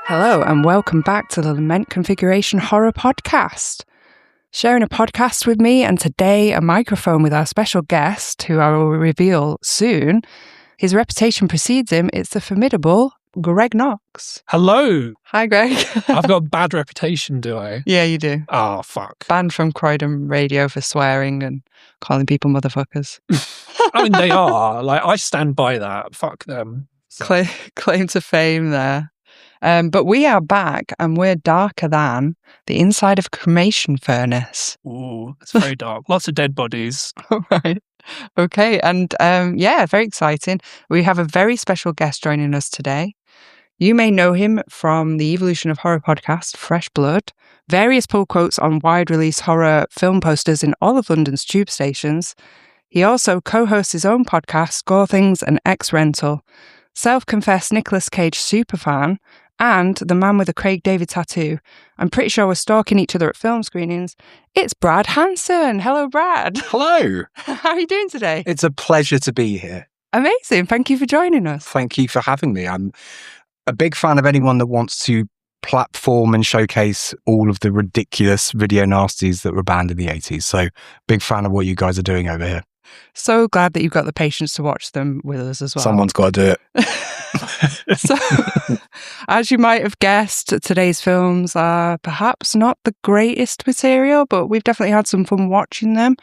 Hello and welcome back to the Lament Configuration Horror Podcast. Sharing a podcast with me and today a microphone with our special guest, who I will reveal soon. His reputation precedes him. It's the formidable Greg Knox. Hello. Hi, Greg. I've got a bad reputation, do I? Yeah, you do. Oh, fuck. Banned from Croydon Radio for swearing and calling people motherfuckers. I mean, they are. I stand by that. Fuck them. So. Claim to fame there. But we are back and we're darker than the inside of a cremation furnace. Ooh, it's very dark. Lots of dead bodies. All right. Okay. And very exciting. We have a very special guest joining us today. You may know him from the Evolution of Horror podcast, Fresh Blood, various pull quotes on wide release horror film posters in all of London's tube stations. He also co-hosts his own podcast, Gore Things and X Rental, self-confessed Nicolas Cage superfan, and the man with a Craig David tattoo. I'm pretty sure we're stalking each other at film screenings. It's Brad Hanson. Hello, Brad. Hello. How are you doing today? It's a pleasure to be here. Amazing. Thank you for joining us. Thank you for having me. I'm a big fan of anyone that wants to platform and showcase all of the ridiculous video nasties that were banned in the 80s. So big fan of what you guys are doing over here. So glad that you've got the patience to watch them with us as well. Someone's got to do it. So, as you might have guessed, today's films are perhaps not the greatest material, but we've definitely had some fun watching them,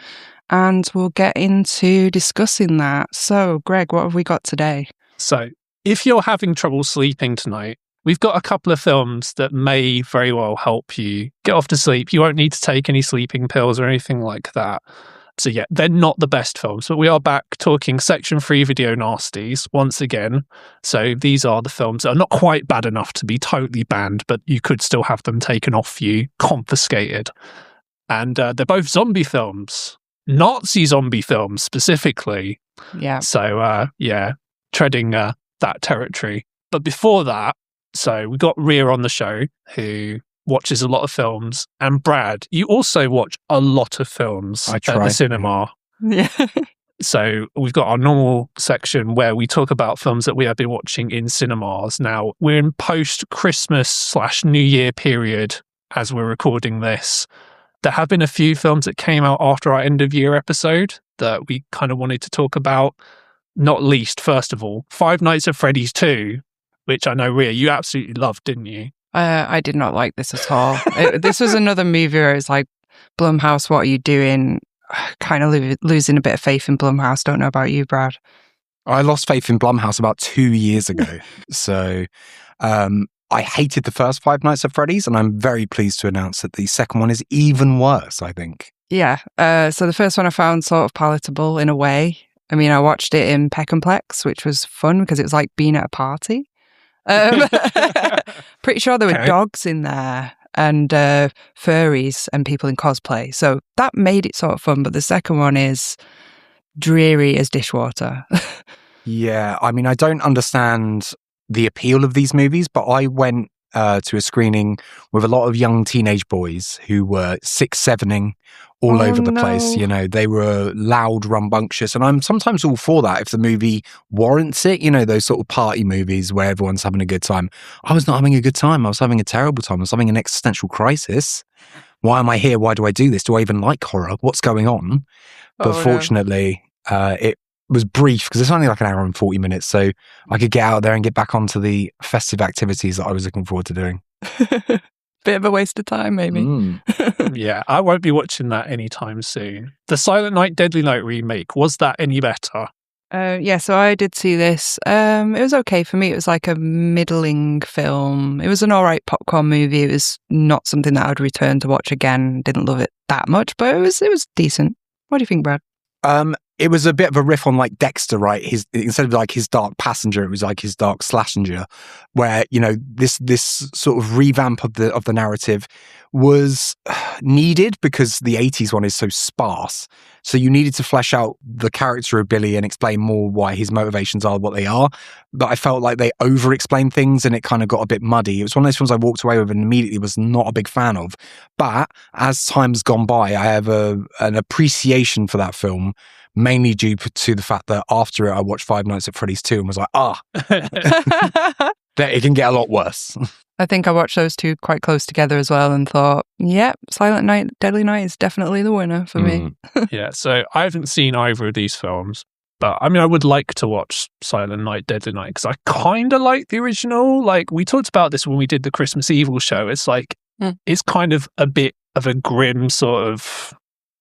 and we'll get into discussing that. So, Greg, what have we got today? So, if you're having trouble sleeping tonight, we've got a couple of films that may very well help you get off to sleep. You won't need to take any sleeping pills or anything like that. So yeah, they're not the best films, but we are back talking Section 3 video nasties once again. So these are the films that are not quite bad enough to be totally banned, but you could still have them taken off you, confiscated. And they're both zombie films, Nazi zombie films specifically. Yeah. So treading that territory. But before that, so we got Rhea on the show, who watches a lot of films, and Brad, you also watch a lot of films at the cinema. Yeah. So we've got our normal section where we talk about films that we have been watching in cinemas. Now we're in post-Christmas/New Year period as we're recording this. There have been a few films that came out after our end of year episode that we kind of wanted to talk about. Not least, first of all, Five Nights at Freddy's 2, which I know, Rhea, you absolutely loved, didn't you? I did not like this at all. This was another movie where it's like, Blumhouse, what are you doing? Kind of losing a bit of faith in Blumhouse. Don't know about you, Brad. I lost faith in Blumhouse about 2 years ago. So I hated the first Five Nights at Freddy's, and I'm very pleased to announce that the second one is even worse, I think. Yeah. So the first one I found sort of palatable in a way. I mean, I watched it in Peck and Plex, which was fun because it was like being at a party. Pretty sure there were dogs in there and furries and people in cosplay. So that made it sort of fun. But the second one is dreary as dishwater. Yeah, I mean, I don't understand the appeal of these movies, but I went to a screening with a lot of young teenage boys who were 6-7ing all over the place. You know, they were loud, rambunctious, and I'm sometimes all for that if the movie warrants it. You know, those sort of party movies where everyone's having a good time. I was not having a good time. I was having a terrible time. I was having an existential crisis. Why am I here? Why do I do this? Do I even like horror? What's going on? But fortunately, it was brief because it's only like an hour and 40 minutes. So I could get out there and get back onto the festive activities that I was looking forward to doing. Bit of a waste of time, maybe. Yeah, I won't be watching that anytime soon. The Silent Night, Deadly Night remake, was that any better? Yeah, so I did see this. It was okay for me. It was like a middling film. It was an all right popcorn movie. It was not something that I would return to watch again. Didn't love it that much, but it was decent. What do you think, Brad? It was a bit of a riff on like Dexter, right? Instead of like his dark passenger, it was like his dark slashenger, where, you know, this sort of revamp of the narrative was needed because the 80s one is so sparse. So you needed to flesh out the character of Billy and explain more why his motivations are what they are. But I felt like they over-explained things and it kind of got a bit muddy. It was one of those films I walked away with and immediately was not a big fan of. But as time's gone by, I have an appreciation for that film, mainly due to the fact that after it, I watched Five Nights at Freddy's 2 and was like, It can get a lot worse. I think I watched those two quite close together as well and thought, Silent Night, Deadly Night is definitely the winner for me. Yeah, so I haven't seen either of these films. But I mean, I would like to watch Silent Night, Deadly Night because I kind of like the original. Like, we talked about this when we did the Christmas Evil show. It's like, it's kind of a bit of a grim sort of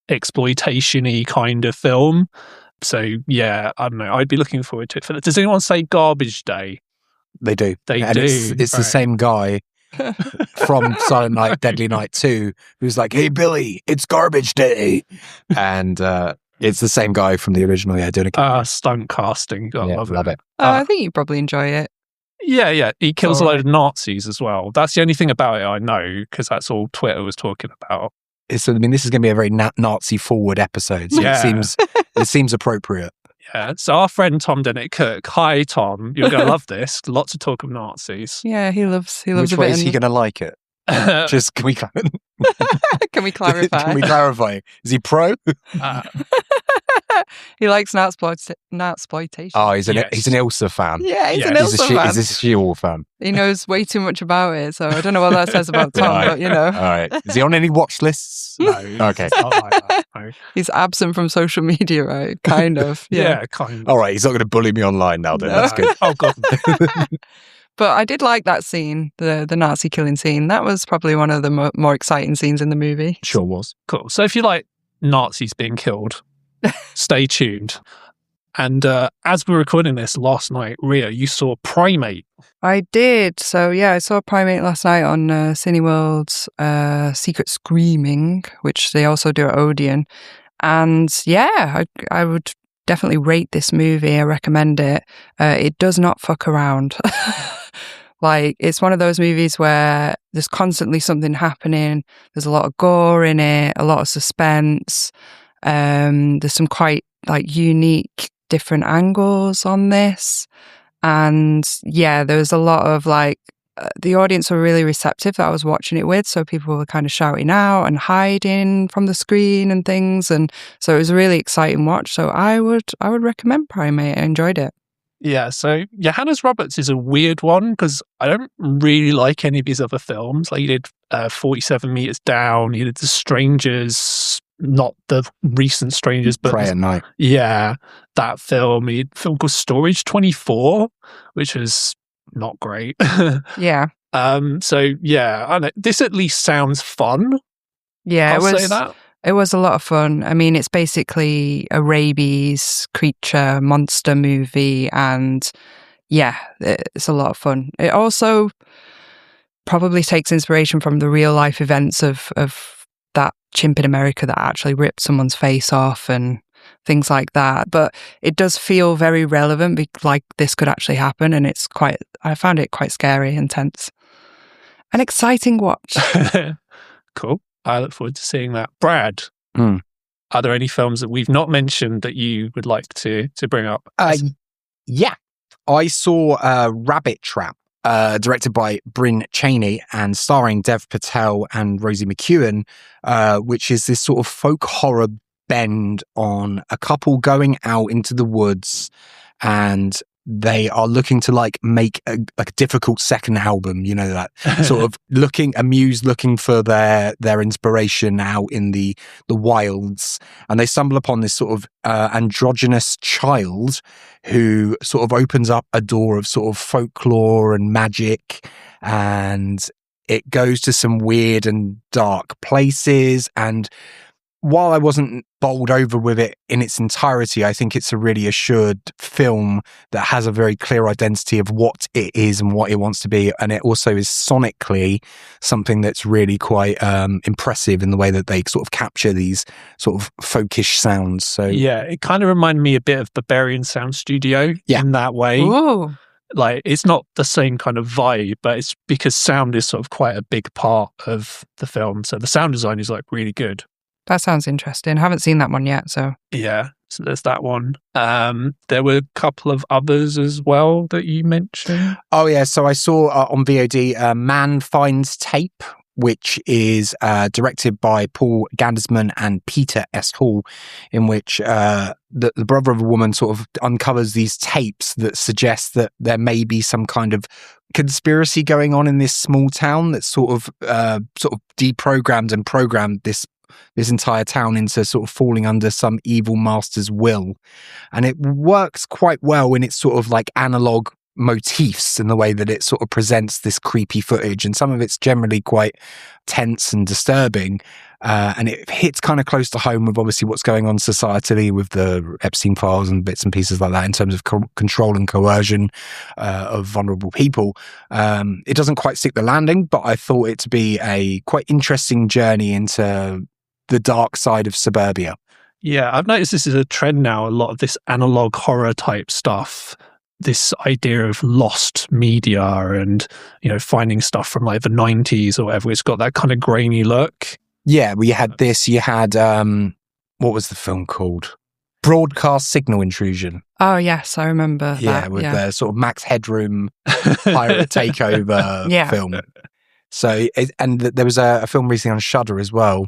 exploitation-y kind of film. So, yeah, I don't know. I'd be looking forward to it. Does anyone say Garbage Day? They do. They and do. It's the same guy from Silent Night, Deadly Night 2 who's like, hey, Billy, it's Garbage Day. And it's the same guy from the original, doing a stunt casting. I love it. I think you probably enjoy it. Yeah. He kills a load of Nazis as well. That's the only thing about it I know, because that's all Twitter was talking about. This is going to be a very Nazi-forward episode, so it seems appropriate. Yeah, so our friend Tom Dennett Cook. Hi, Tom. You're going to love this. Lots of talk of Nazis. Yeah, he loves Which a way bit. Is he going to like it? Just can we Can we clarify? Can we clarify? Is he pro? He likes Natsploitation. Oh, he's an Ilsa fan. Yeah, he's an Ilsa fan. Is this a She-Wolf fan? He knows way too much about it, so I don't know what that says about Tom, but you know. All right. Is he on any watch lists? No. Okay. Not like that, no. He's absent from social media, right? Kind of. Yeah, kind of. All right. He's not going to bully me online now then. No. That's good. Oh, God. But I did like that scene, the Nazi killing scene. That was probably one of the more exciting scenes in the movie. Sure was. Cool. So if you like Nazis being killed, stay tuned. And as we were recording this last night, Ria, you saw Primate. I did. So I saw Primate last night on Cineworld's Secret Screaming, which they also do at Odeon. And I would definitely rate this movie. I recommend it. It does not fuck around. Like, it's one of those movies where there's constantly something happening. There's a lot of gore in it, a lot of suspense. There's some quite unique different angles on this. And there was a lot of the audience were really receptive that I was watching it with. So people were kind of shouting out and hiding from the screen and things. And so it was a really exciting watch. So I would recommend Primate. I enjoyed it. Yeah, so Johannes Roberts is a weird one because I don't really like any of his other films. Like, he did 47 Meters Down, he did The Strangers, not the recent Strangers, but Pray at Night. Yeah, that film. He did a film called Storage 24, which was not great. Yeah. I know. This at least sounds fun. Yeah, I'll say that. It was a lot of fun. I mean, it's basically a rabies creature monster movie, and it's a lot of fun. It also probably takes inspiration from the real life events of that chimp in America that actually ripped someone's face off and things like that. But it does feel very relevant, like this could actually happen, and I found it quite scary, intense, an exciting watch. Cool. I look forward to seeing that. Brad, are there any films that we've not mentioned that you would like to bring up? Yeah. I saw Rabbit Trap, directed by Bryn Cheney and starring Dev Patel and Rosie McEwen, which is this sort of folk horror bend on a couple going out into the woods, and they are looking to make a difficult second album, that sort of looking for their inspiration out in the wilds, and they stumble upon this sort of androgynous child who sort of opens up a door of sort of folklore and magic, and it goes to some weird and dark places. And while I wasn't bowled over with it in its entirety, I think it's a really assured film that has a very clear identity of what it is and what it wants to be. And it also is sonically something that's really quite impressive in the way that they sort of capture these sort of folkish sounds. So yeah, it kind of reminded me a bit of Barbarian Sound Studio in that way. Ooh. Like, it's not the same kind of vibe, but it's because sound is sort of quite a big part of the film. So the sound design is really good. That sounds interesting. I haven't seen that one yet, so. Yeah, so there's that one. There were a couple of others as well that you mentioned. Oh, yeah. So I saw on VOD Man Finds Tape, which is directed by Paul Gandersman and Peter S. Hall, in which the brother of a woman sort of uncovers these tapes that suggest that there may be some kind of conspiracy going on in this small town that's sort of deprogrammed and programmed this entire town into sort of falling under some evil master's will. And it works quite well in its sort of like analog motifs in the way that it sort of presents this creepy footage, and some of it's generally quite tense and disturbing, and it hits kind of close to home with obviously what's going on societally with the Epstein files and bits and pieces like that in terms of control and coercion of vulnerable people. It doesn't quite stick the landing, but I thought it to be a quite interesting journey into the dark side of suburbia. Yeah, I've noticed this is a trend now, a lot of this analog horror type stuff. This idea of lost media and, finding stuff from like the 90s or whatever. It's got that kind of grainy look. Yeah, we had this. You had, what was the film called? Broadcast Signal Intrusion. Oh, yes, I remember that. With the sort of Max Headroom pirate takeover film. So, there was a film recently on Shudder as well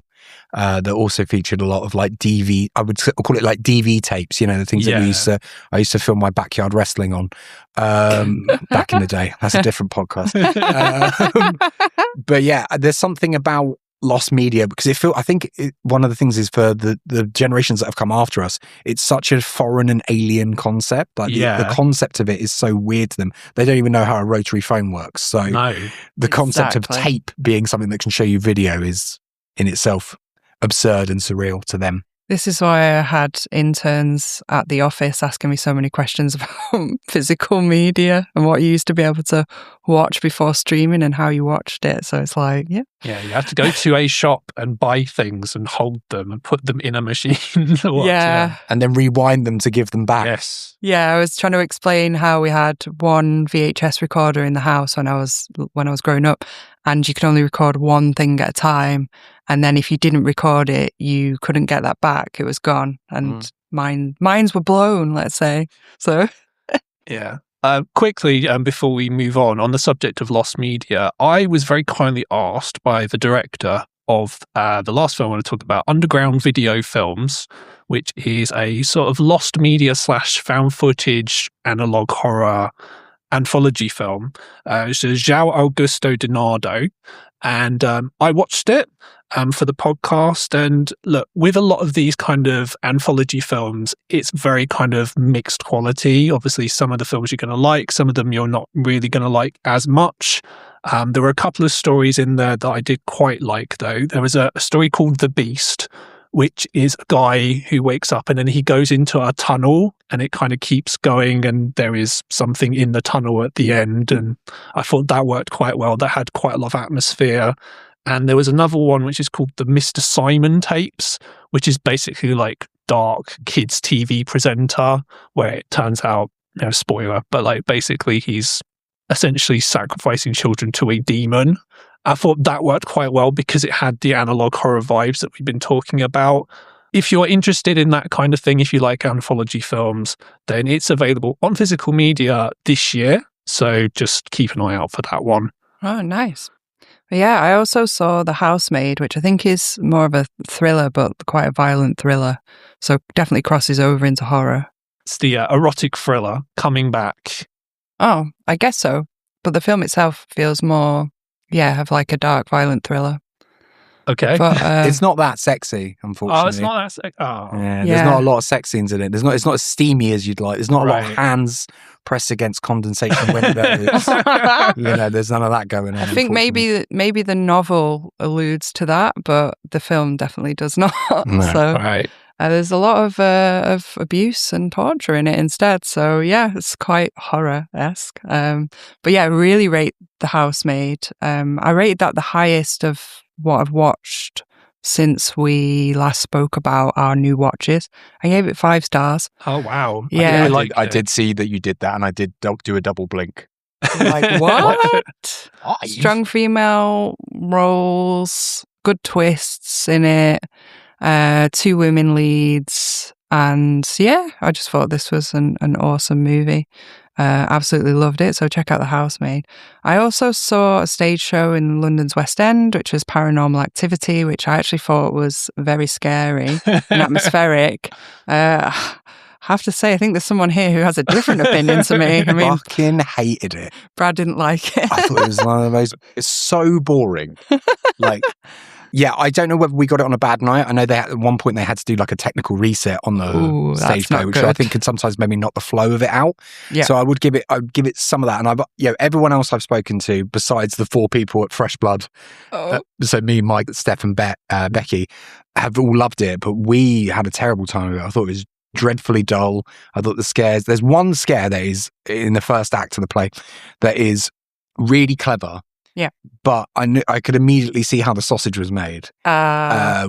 that also featured a lot of like DV. I would call it like DV tapes. The things that I used to film my backyard wrestling on back in the day. That's a different podcast. But yeah, there's something about lost media because I think one of the things is for the generations that have come after us, it's such a foreign and alien concept. Like the concept of it is so weird to them. They don't even know how a rotary phone works. So the concept of tape being something that can show you video is in itself absurd and surreal to them. This is why I had interns at the office asking me so many questions about physical media and what you used to be able to watch before streaming and how you watched it. So it's like, yeah, you have to go to a shop and buy things and hold them and put them in a machine. And then rewind them to give them back. Yes. Yeah, I was trying to explain how we had one VHS recorder in the house when I was growing up, and you could only record one thing at a time. And then if you didn't record it, you couldn't get that back. It was gone. And mines were blown, let's say. So, yeah. Quickly, before we move on the subject of lost media, I was very kindly asked by the director of the last film I want to talk about, Underground Video Films, which is a sort of lost media / found footage analog horror anthology film. It's João Augusto Donado. And I watched it for the podcast. And look, with a lot of these kind of anthology films, it's very kind of mixed quality. Obviously, some of the films you're going to like, some of them you're not really going to like as much. There were a couple of stories in there that I did quite like, though. There was a story called The Beast, which is a guy who wakes up and then he goes into a tunnel and it kind of keeps going and there is something in the tunnel at the end. And I thought that worked quite well. That had quite a lot of atmosphere. And there was another one which is called the Mr. Simon tapes, which is basically like dark kids TV presenter, where it turns out, spoiler, but like basically he's essentially sacrificing children to a demon. I thought that worked quite well because it had the analog horror vibes that we've been talking about. If you're interested in that kind of thing, if you like anthology films, then it's available on physical media this year. So just keep an eye out for that one. Oh, nice. Yeah, I also saw The Housemaid, which I think is more of a thriller, but quite a violent thriller. So definitely crosses over into horror. It's the erotic thriller coming back. Oh, I guess so. But the film itself feels more, of like a dark, violent thriller. Okay. But, it's not that sexy, unfortunately. Oh, it's not that sexy. Oh. Yeah, there's not a lot of sex scenes in it. It's not as steamy as you'd like. There's not a lot of hands pressed against condensation windows. There's none of that going on. I think maybe the novel alludes to that, but the film definitely does not. No. So there's a lot of abuse and torture in it instead. So yeah, it's quite horror-esque. But yeah, I really rate The Housemaid. I rated that the highest of what I've watched since we last spoke about our new watches. I gave it 5 stars. Oh, wow. Yeah. I did see that you did that, and I did do a double blink. Like, what? Strong female roles, good twists in it, 2 women leads, and yeah, I just thought this was an awesome movie. Absolutely loved it. So check out The Housemaid. I also saw a stage show in London's West End, which was Paranormal Activity, which I actually thought was very scary and atmospheric. Have to say, I think there's someone here who has a different opinion to me. I mean, fucking hated it. Brad didn't like it. I thought it was one of the most. It's so boring. Like, yeah, I don't know whether we got it on a bad night. I know they at one point they had to do like a technical reset on the stage play, which I think could sometimes maybe knock the flow of it out. Yeah. So I'd give it some of that. And everyone else I've spoken to besides the 4 people at Fresh Blood, so me, Mike, Steph, and Becky, have all loved it, but we had a terrible time with it. I thought it was dreadfully dull. I thought the scares. There's one scare that is in the first act of the play that is really clever. Yeah, but I could immediately see how the sausage was made,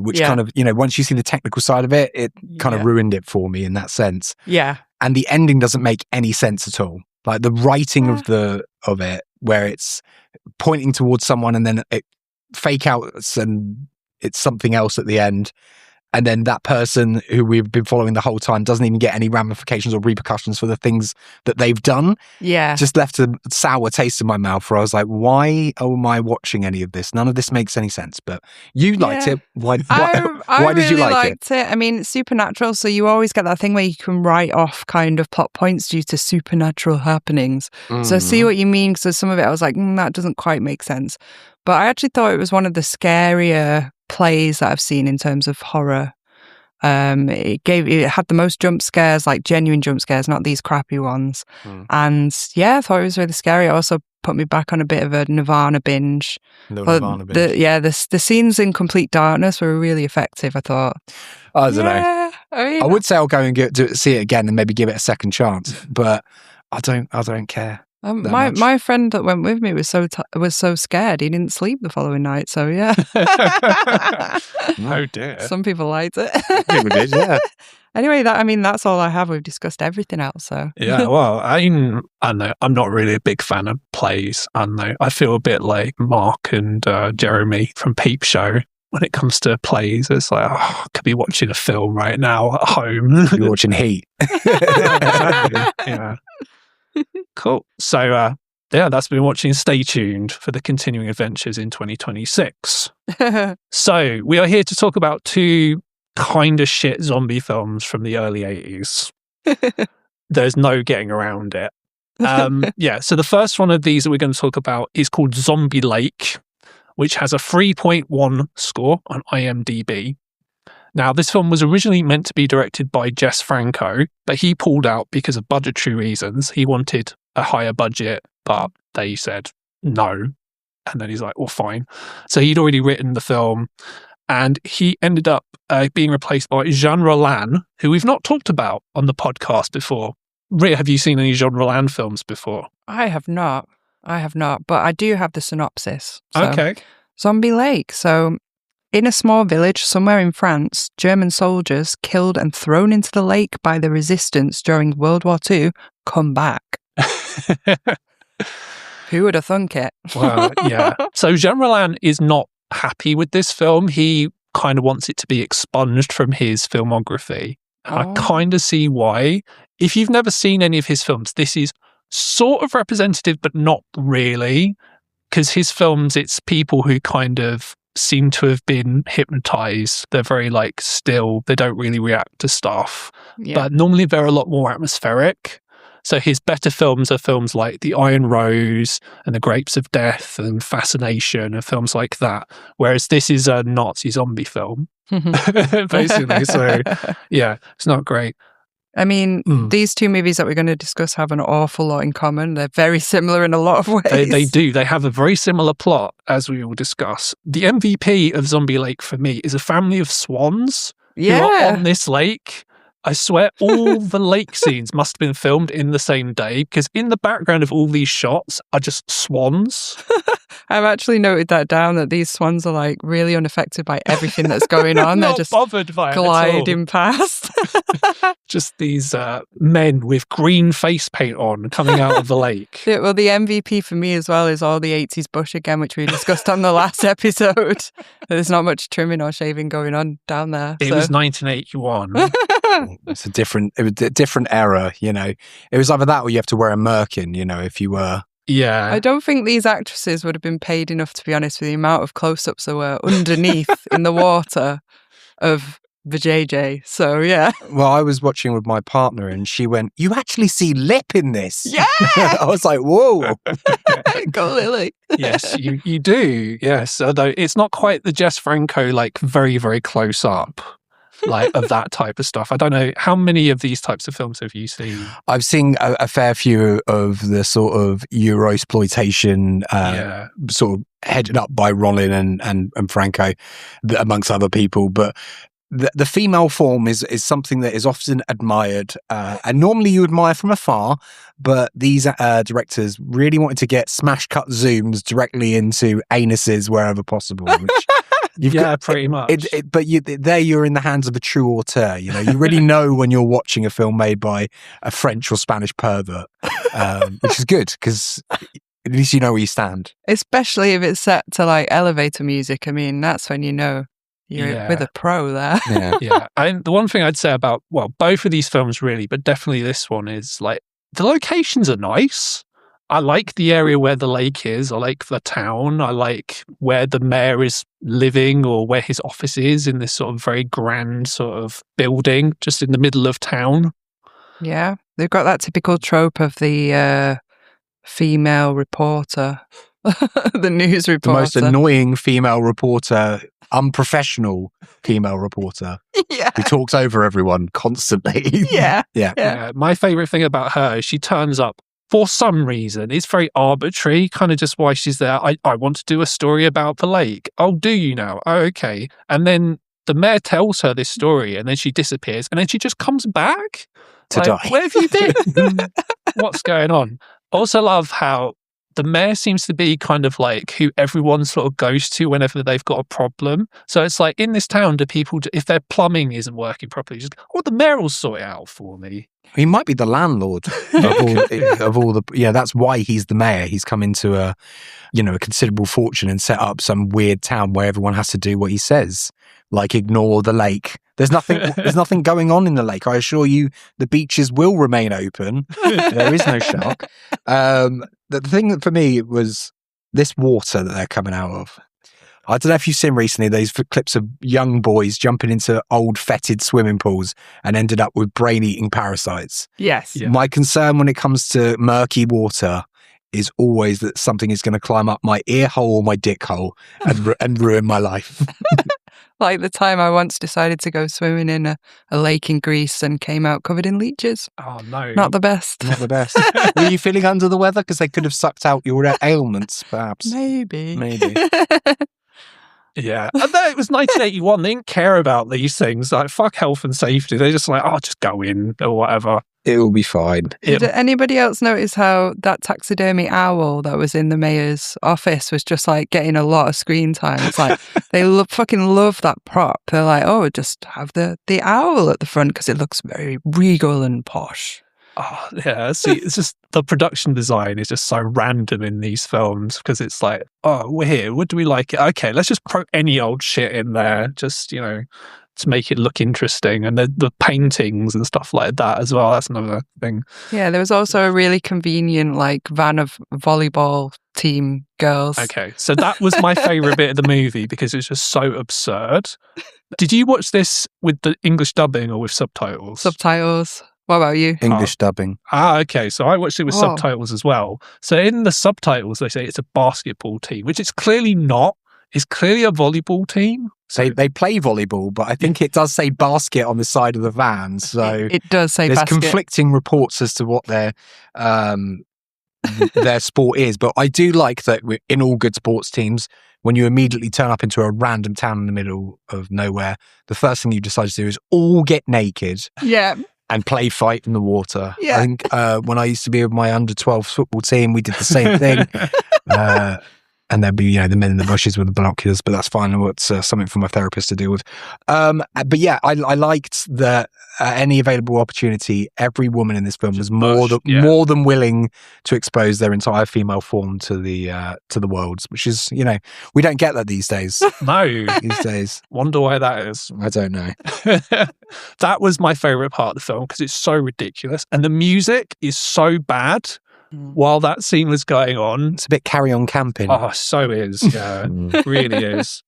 which kind of, once you see the technical side of it, it kind of ruined it for me in that sense. Yeah, and the ending doesn't make any sense at all. Like the writing of it, where it's pointing towards someone and then it fake outs and it's something else at the end. And then that person who we've been following the whole time doesn't even get any ramifications or repercussions for the things that they've done. Yeah. Just left a sour taste in my mouth where I was like, why am I watching any of this? None of this makes any sense. But you liked it. Why did you like it? I mean, it's supernatural. So you always get that thing where you can write off kind of plot points due to supernatural happenings. So I see what you mean. So some of it I was like, that doesn't quite make sense. But I actually thought it was one of the scarier plays that I've seen in terms of horror. It had the most jump scares, like genuine jump scares, not these crappy ones. And I thought it was really scary. It also put me back on a bit of a Nirvana binge. The scenes in complete darkness were really effective, I thought. I don't know. I would say I'll go and see it again and maybe give it a second chance, but I don't care. My friend that went with me was so scared he didn't sleep the following night. So yeah. Oh dear. Some people liked it. People did, yeah. Anyway, that's all I have. We've discussed everything else. So yeah, well, I know I'm not really a big fan of plays. I feel a bit like Mark and Jeremy from Peep Show. When it comes to plays, it's like, I could be watching a film right now at home. You're watching Heat. Yeah. Cool. So, that's been watching. Stay tuned for the continuing adventures in 2026. So, we are here to talk about 2 kind of shit zombie films from the early 80s. There's no getting around it. So the first one of these that we're going to talk about is called Zombie Lake, which has a 3.1 score on IMDb. Now, this film was originally meant to be directed by Jess Franco, but he pulled out because of budgetary reasons. He wanted a higher budget, but they said no. And then he's like, well, fine. So he'd already written the film, and he ended up being replaced by Jean Rollin, who we've not talked about on the podcast before. Rhea, have you seen any Jean Rollin films before? I have not, but I do have the synopsis. So, okay. Zombie Lake. So, in a small village somewhere in France, German soldiers killed and thrown into the lake by the resistance during World War II come back. Who would have thunk it? Well, yeah. So Jean Rollin is not happy with this film. He kind of wants it to be expunged from his filmography. And I kind of see why. If you've never seen any of his films, this is sort of representative, but not really. Because his films, it's people who kind of seem to have been hypnotized. They're very still. They don't really react to stuff. Yeah. But normally they're a lot more atmospheric. So his better films are films like The Iron Rose and The Grapes of Death and Fascination and films like that. Whereas this is a Nazi zombie film, basically. So yeah, it's not great. I mean, these 2 movies that we're going to discuss have an awful lot in common. They're very similar in a lot of ways. They do. They have a very similar plot, as we will discuss. The MVP of Zombie Lake for me is a family of swans who are on this lake. I swear all the lake scenes must have been filmed in the same day, because in the background of all these shots are just swans. I've actually noted that down, that these swans are really unaffected by everything that's going on. They're just bothered by gliding past. Just these men with green face paint on coming out of the lake. Well, the MVP for me as well is all the 80s bush again, which we discussed on the last episode. There's not much trimming or shaving going on down there. It was 1981. It's a different era, you know. It was either that or you have to wear a merkin, you know, if you were. Yeah. I don't think these actresses would have been paid enough, to be honest, for the amount of close-ups there were underneath in the water of the JJ. So, yeah. Well, I was watching with my partner and she went, "You actually see lip in this?" Yeah! I was like, whoa. Go Lily. Yes, you do. Yes. Although it's not quite the Jess Franco, like very, very close up, like of that type of stuff. I don't know. How many of these types of films have you seen? I've seen a fair few of the sort of Euro-exploitation, sort of headed up by Rollin and Franco, amongst other people. But the female form is something that is often admired, and normally you admire from afar, but these directors really wanted to get smash cut zooms directly into anuses wherever possible. Which Pretty much. But you're in the hands of a true auteur. You know, you really know when you're watching a film made by a French or Spanish pervert, which is good because at least you know where you stand. Especially if it's set to like elevator music. I mean, that's when you know you're with a pro there. Yeah. And the one thing I'd say about, well, both of these films really, but definitely this one is like the locations are nice. I like the area where the lake is. I like the town. I like where the mayor is living or where his office is in this sort of very grand sort of building just in the middle of town. Yeah. They've got that typical trope of the female reporter, the news reporter. The most annoying female reporter, unprofessional female reporter. Yeah. Who talks over everyone constantly. Yeah. My favourite thing about her is she turns up for some reason. It's very arbitrary, kind of just why she's there. I want to do a story about the lake. Oh, do you now? Oh, okay. And then the mayor tells her this story and then she disappears and then she just comes back. To die. Where have you been? What's going on? Also love how the mayor seems to be kind of like who everyone sort of goes to whenever they've got a problem. So it's like in this town, do people, if their plumbing isn't working properly, just, the mayor will sort it out for me. He might be the landlord of all the. Yeah, that's why he's the mayor. He's come into a considerable fortune and set up some weird town where everyone has to do what he says, like ignore the lake. There's nothing going on in the lake. I assure you, the beaches will remain open. There is no shark. The thing that for me was this water that they're coming out of. I don't know if you've seen recently those clips of young boys jumping into old fetid swimming pools and ended up with brain-eating parasites. Yes. Yeah. My concern when it comes to murky water is always that something is going to climb up my ear hole or my dick hole and ruin my life. Like the time I once decided to go swimming in a lake in Greece and came out covered in leeches. Oh, no. Not the best. Not the best. Were you feeling under the weather? Because they could have sucked out your ailments, perhaps. Maybe. Yeah. And then it was 1981. They didn't care about these things. Like, fuck health and safety. They're just like, just go in or whatever. It will be fine. Did anybody else notice how that taxidermy owl that was in the mayor's office was just like getting a lot of screen time? It's like they fucking love that prop. They're like, just have the owl at the front because it looks very regal and posh. Oh, yeah. See, it's just the production design is just so random in these films because it's like, we're here. What do we like? Okay, let's just throw any old shit in there. Just, to make it look interesting. And the paintings and stuff like that as well. That's another thing. Yeah, there was also a really convenient van of volleyball team girls. Okay, so that was my favourite bit of the movie because it was just so absurd. Did you watch this with the English dubbing or with subtitles? Subtitles. What about you? English dubbing. Okay. So I watched it with subtitles as well. So in the subtitles, they say it's a basketball team, which it's clearly not. It's clearly a volleyball team. So they play volleyball, but I think it does say basket on the side of the van. So it does say there's basket. conflicting reports as to what their sport is. But I do like that in all good sports teams, when you immediately turn up into a random town in the middle of nowhere, the first thing you decide to do is all get naked. Yeah. And play fight in the water. Yeah. I think when I used to be with my under-12 football team, we did the same thing. And there'd be, the men in the bushes with the binoculars, but that's fine. It's something for my therapist to deal with. But yeah, I liked that any available opportunity, every woman in this film was more than willing to expose their entire female form to the world, which is, we don't get that these days. No. These days. Wonder why that is. I don't know. That was my favourite part of the film because it's so ridiculous. And the music is so bad. While that scene was going on. It's a bit Carry On camping. Oh, so is. Yeah, really is.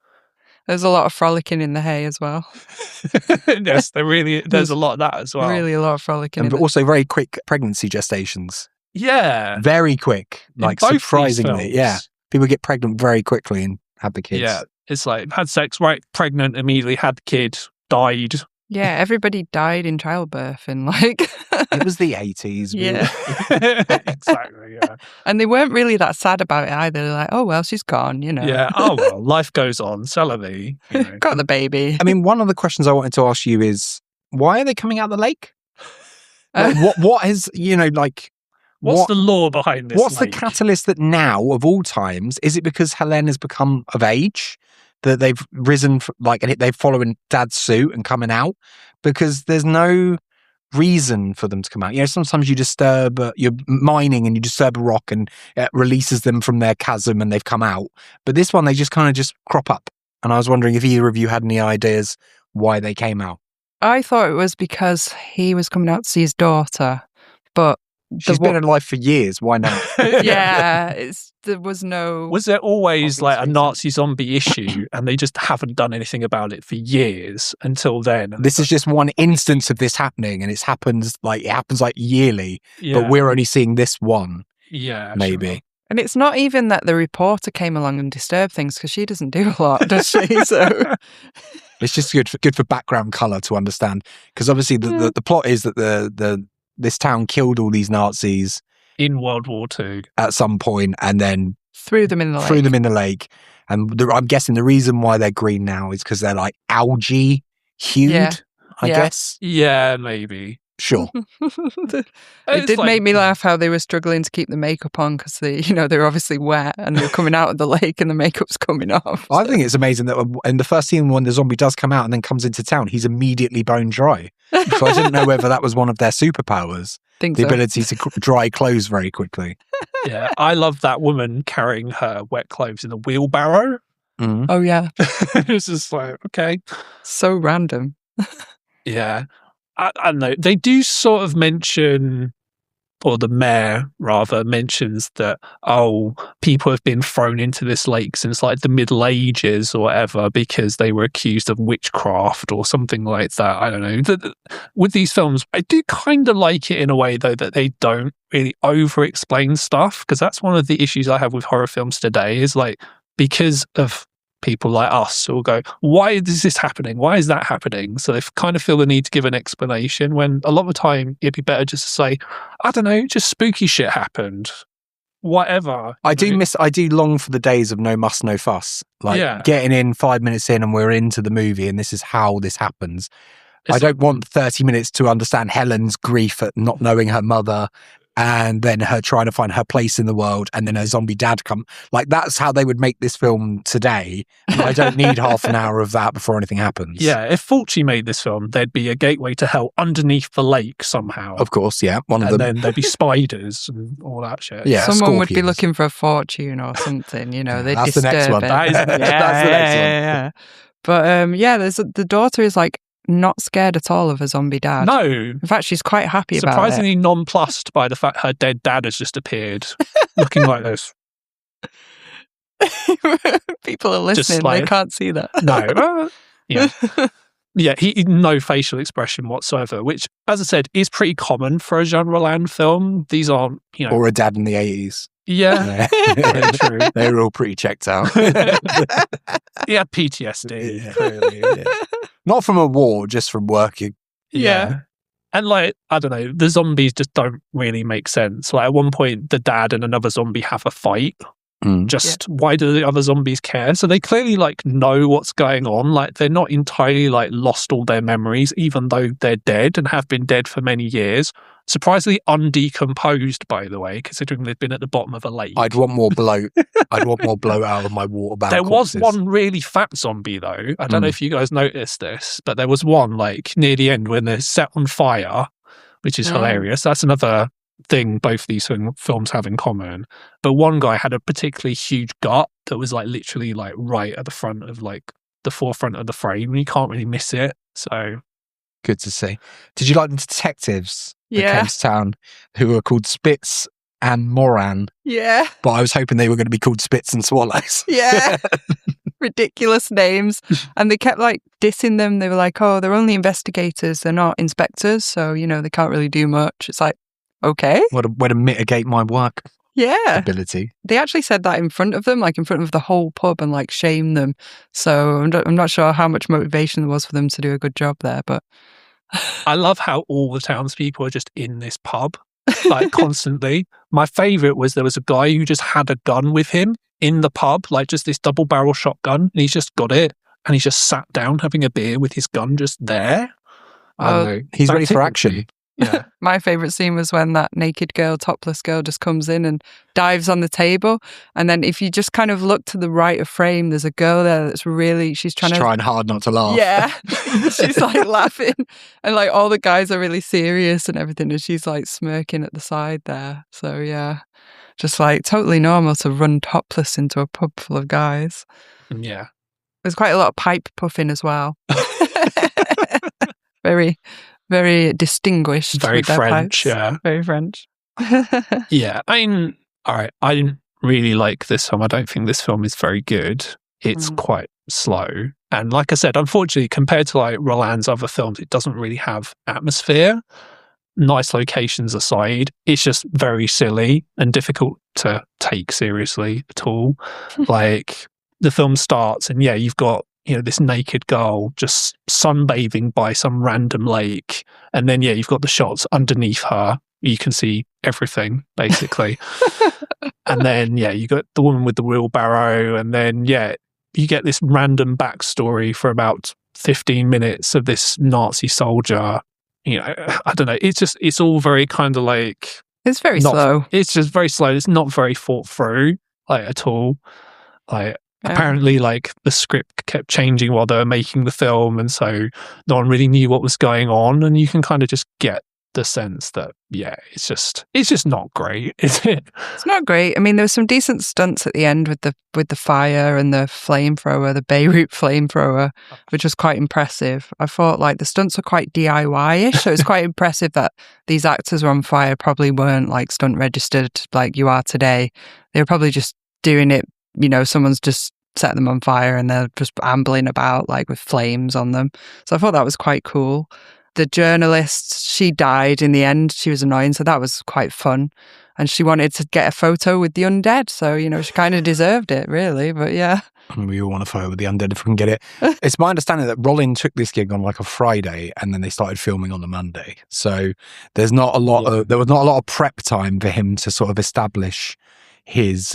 There's a lot of frolicking in the hay as well. Yes, there's a lot of that as well. Really a lot of frolicking. But also very quick pregnancy gestations. Yeah. Very quick. Like surprisingly. Yeah. People get pregnant very quickly and have the kids. Yeah. It's like, had sex, right, pregnant, immediately had the kid, died. Yeah, everybody died in childbirth and like... It was the 80s. Yeah. Exactly, yeah. And they weren't really that sad about it either. They're like, oh, well, she's gone, Yeah, oh, well, life goes on. Celery. Got the baby. I mean, one of the questions I wanted to ask you is, why are they coming out the lake? What is, What's the law behind this? What's the catalyst that now, of all times, is it because Helene has become of age? That they've risen, and they've followed Dad's suit and coming out? Because there's no reason for them to come out. Sometimes you're mining and you disturb a rock and it releases them from their chasm and they've come out. But this one, they just kind of just crop up. And I was wondering if either of you had any ideas why they came out. I thought it was because he was coming out to see his daughter, but she's been alive for years. Why not? Yeah, there was no... Was there always like a Nazi zombie issue and they just haven't done anything about it for years until then? This is just one instance of this happening, and it happens yearly, but we're only seeing this one. Yeah, maybe. Sure. And it's not even that the reporter came along and disturbed things, because she doesn't do a lot, does she? So it's just good for background colour to understand, because obviously the plot is that this town killed all these Nazis in World War II at some point, and then threw them in the lake. And I'm guessing the reason why they're green now is because they're like algae hued. I guess. Yeah, maybe. Sure. It did make me laugh how they were struggling to keep the makeup on because they're obviously wet and they're coming out of the lake and the makeup's coming off. I think it's amazing that in the first scene when the zombie does come out and then comes into town, he's immediately bone dry. So I didn't know whether that was one of their superpowers. The ability to dry clothes very quickly. Yeah, I love that woman carrying her wet clothes in a wheelbarrow. Mm. Oh yeah. It's just like, okay. So random. Yeah. I don't know. They do sort of mention, or the mayor rather mentions that, people have been thrown into this lake since like the Middle Ages or whatever because they were accused of witchcraft or something like that. I don't know. With these films, I do kind of like it in a way though that they don't really over-explain stuff, because that's one of the issues I have with horror films today is like, because of people like us who will go, why is this happening? Why is that happening? So they kind of feel the need to give an explanation when a lot of the time it'd be better just to say, I don't know, just spooky shit happened. Whatever. I do long for the days of no muss, no fuss. Like getting in 5 minutes in and we're into the movie and this is how this happens. I don't want 30 minutes to understand Helen's grief at not knowing her mother and then her trying to find her place in the world, and then her zombie dad come. Like, that's how they would make this film today. And I don't need half an hour of that before anything happens. Yeah, if Fulci made this film, there'd be a gateway to hell underneath the lake somehow. Of course, yeah. And then there'd be spiders and all that shit. Yeah, someone would be looking for a fortune or something, they'd that's disturb the next one. it. That's the next one. But there's the daughter is like not scared at all of a zombie dad. No. In fact, she's quite happy about it. Surprisingly nonplussed by the fact her dead dad has just appeared, looking like this. People are listening, they can't see that. No. Yeah, he no facial expression whatsoever, which, as I said, is pretty common for a genre land film. These aren't, Or a dad in the 80s. Yeah, very true. They were all pretty checked out. He had PTSD, clearly. Yeah. Not from a war, just from working. Yeah. And like, I don't know, the zombies just don't really make sense. Like at one point, the dad and another zombie have a fight. Just why do the other zombies care? So they clearly like know what's going on. Like they're not entirely like lost all their memories, even though they're dead and have been dead for many years. Surprisingly undecomposed, by the way, considering they've been at the bottom of a lake. I'd want more bloat. I'd want more bloat out of my water-bound There corpses. was one really fat zombie, though. I don't know if you guys noticed this, but there was one like near the end when they're set on fire, which is hilarious. That's another thing both these films have in common. But one guy had a particularly huge gut that was like literally like right at the front of like the forefront of the frame. You can't really miss it. So good to see. Did you like the detectives that Yeah. came to town who were called Spitz and Moran? Yeah. But I was hoping they were going to be called Spitz and Swallows. Yeah. Ridiculous names. And they kept like dissing them. They were like, oh, they're only investigators. They're not inspectors. So, you know, they can't really do much. It's like, okay. Way to mitigate my work Yeah. ability. They actually said that in front of them, like in front of the whole pub, and like shame them. So I'm not sure how much motivation there was for them to do a good job there, but I love how all the townspeople are just in this pub, like constantly. My favourite was there was a guy who just had a gun with him in the pub, like just this double barrel shotgun, and he's just got it, and he's just sat down having a beer with his gun just there. I don't know. He's That ready for tickled action. me. Yeah. my favourite scene was when that naked girl, topless girl, just comes in and dives on the table. And then if you just kind of look to the right of frame, there's a girl there that's really, she's trying hard not to laugh. Yeah. She's like laughing. And like all the guys are really serious and everything. And she's like smirking at the side there. So yeah, just like totally normal to run topless into a pub full of guys. Yeah. There's quite a lot of pipe puffing as well. Very, very distinguished. Very with their French, pipes. yeah. Very French. Yeah. I mean, all right. I didn't really like this film. I don't think this film is very good. It's quite slow. And like I said, unfortunately, compared to like Roland's other films, it doesn't really have atmosphere. Nice locations aside, it's just very silly and difficult to take seriously at all. Like the film starts and yeah, you've got, you know, this naked girl just sunbathing by some random lake. And then, yeah, you've got the shots underneath her. You can see everything, basically. And then, yeah, you got the woman with the wheelbarrow. And then, yeah, you get this random backstory for about 15 minutes of this Nazi soldier. You know, I don't know. It's all very kind of like... It's very slow. It's just very slow. It's not very thought through, like, at all. Like... Apparently, like, the script kept changing while they were making the film, and so no one really knew what was going on, and you can kind of just get the sense that, yeah, it's just not great, is it? It's not great. I mean, there were some decent stunts at the end with the fire and the flamethrower, the Beirut flamethrower, which was quite impressive. I thought, like, the stunts were quite DIY-ish, so it's quite impressive that these actors were on fire probably weren't, like, stunt registered like you are today. They were probably just doing it. You know, someone's just set them on fire and they're just ambling about like with flames on them. So I thought that was quite cool. The journalist, she died in the end. She was annoying, so that was quite fun. And she wanted to get a photo with the undead, so, you know, she kind of deserved it, really. But yeah. We all want a photo with the undead if we can get it. It's my understanding that Rollin took this gig on like a Friday and then they started filming on the Monday. So there was not a lot of prep time for him to sort of establish his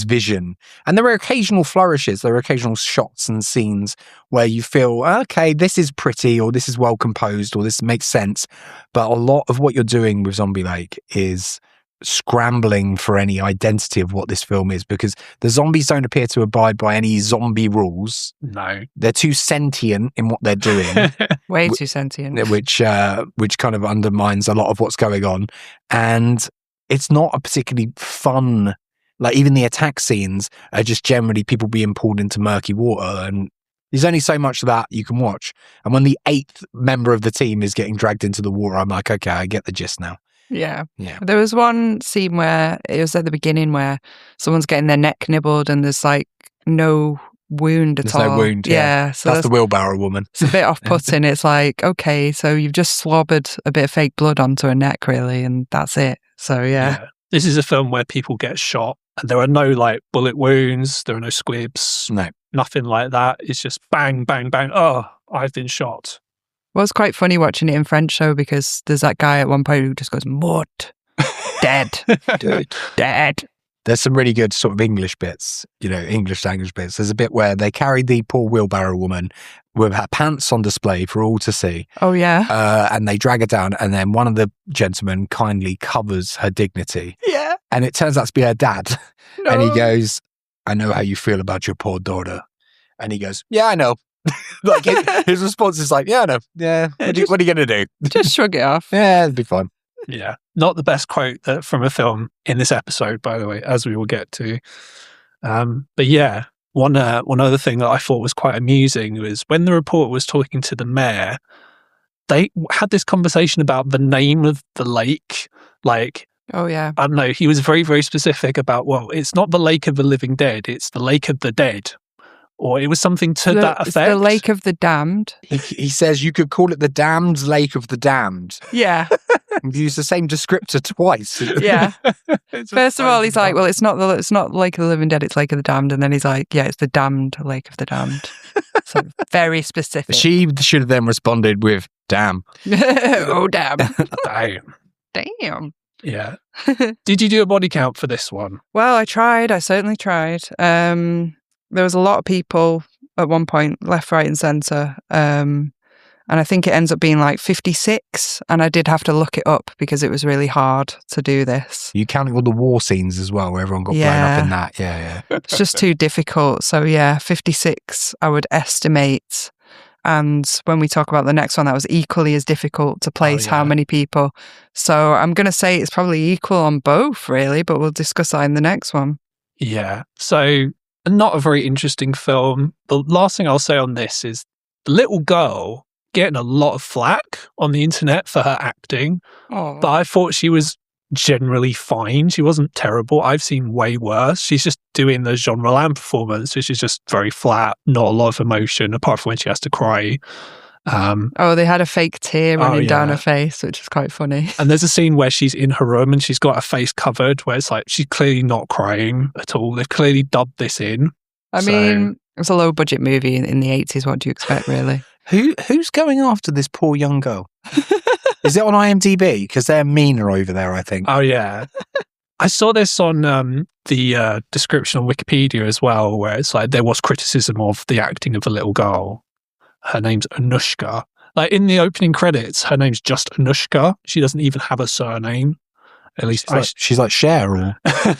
vision. And there were occasional flourishes, there were occasional shots and scenes where you feel, okay, this is pretty, or this is well composed, or this makes sense. But a lot of what you're doing with Zombie Lake is scrambling for any identity of what this film is, because the zombies don't appear to abide by any zombie rules. No. They're too sentient in what they're doing. Way too sentient. Which kind of undermines a lot of what's going on. And it's not a particularly fun, like even the attack scenes are just generally people being pulled into murky water, and there's only so much of that you can watch. And when the 8th member of the team is getting dragged into the water, I'm like, okay, I get the gist now. Yeah. There was one scene where it was at the beginning where someone's getting their neck nibbled and there's like no wound at all. There's no wound. Yeah. So that's the wheelbarrow woman. It's a bit off-putting. It's like, okay, so you've just slobbered a bit of fake blood onto a neck, really, and that's it. So yeah. This is a film where people get shot and there are no like bullet wounds, there are no squibs, nothing like that. It's just bang, bang, bang. Oh, I've been shot. Well, it's quite funny watching it in French though, because there's that guy at one point who just goes, mort, dead, dead. There's some really good sort of English bits, English language bits. There's a bit where they carry the poor wheelbarrow woman with her pants on display for all to see. Oh, yeah. And they drag her down, and then one of the gentlemen kindly covers her dignity. Yeah. And it turns out to be her dad. No. And he goes, I know how you feel about your poor daughter. And he goes, yeah, I know. Like his response is like, yeah, I know. Yeah. What are you going to do? Just shrug it off. Yeah, it'll be fine. Yeah. Not the best quote from a film in this episode, by the way, as we will get to. But yeah, one other thing that I thought was quite amusing was when the reporter was talking to the mayor, they had this conversation about the name of the lake. Like, oh, yeah. I don't know, he was very, very specific about, well, it's not the Lake of the Living Dead, it's the Lake of the Dead. Or it was something to that effect. It's the Lake of the Damned. He says you could call it the Damned Lake of the Damned. Yeah. Use the same descriptor twice. Yeah. First of all, he's like, well, it's not Lake of the Living Dead, it's Lake of the Damned. And then he's like, yeah, it's the Damned Lake of the Damned. So very specific. She should have then responded with, damn. Oh, damn. Damn. Damn. Yeah. Did you do a body count for this one? Well, I tried. I certainly tried. There was a lot of people at one point, left, right, and centre. And I think it ends up being like 56. And I did have to look it up because it was really hard to do this. You counting all the war scenes as well, where everyone got blown up in that. Yeah. It's just too difficult. So yeah, 56, I would estimate. And when we talk about the next one, that was equally as difficult to place how many people. So I'm going to say it's probably equal on both, really, but we'll discuss that in the next one. Yeah. So not a very interesting film. The last thing I'll say on this is the little girl getting a lot of flack on the internet for her acting. Oh. But I thought she was generally fine. She wasn't terrible. I've seen way worse. She's just doing the Jean Roland performance, which is just very flat, not a lot of emotion, apart from when she has to cry. They had a fake tear running down her face, which is quite funny. And there's a scene where she's in her room and she's got her face covered, where it's like she's clearly not crying at all. They've clearly dubbed this in. I mean, it was a low budget movie in the 80s. What do you expect, really? Who's going after this poor young girl? Is it on IMDb? Because they're meaner over there, I think. Oh, yeah. I saw this on the description on Wikipedia as well, where it's like there was criticism of the acting of the little girl. Her name's Anushka. Like in the opening credits, her name's just Anushka. She doesn't even have a surname. At least she's like Cher or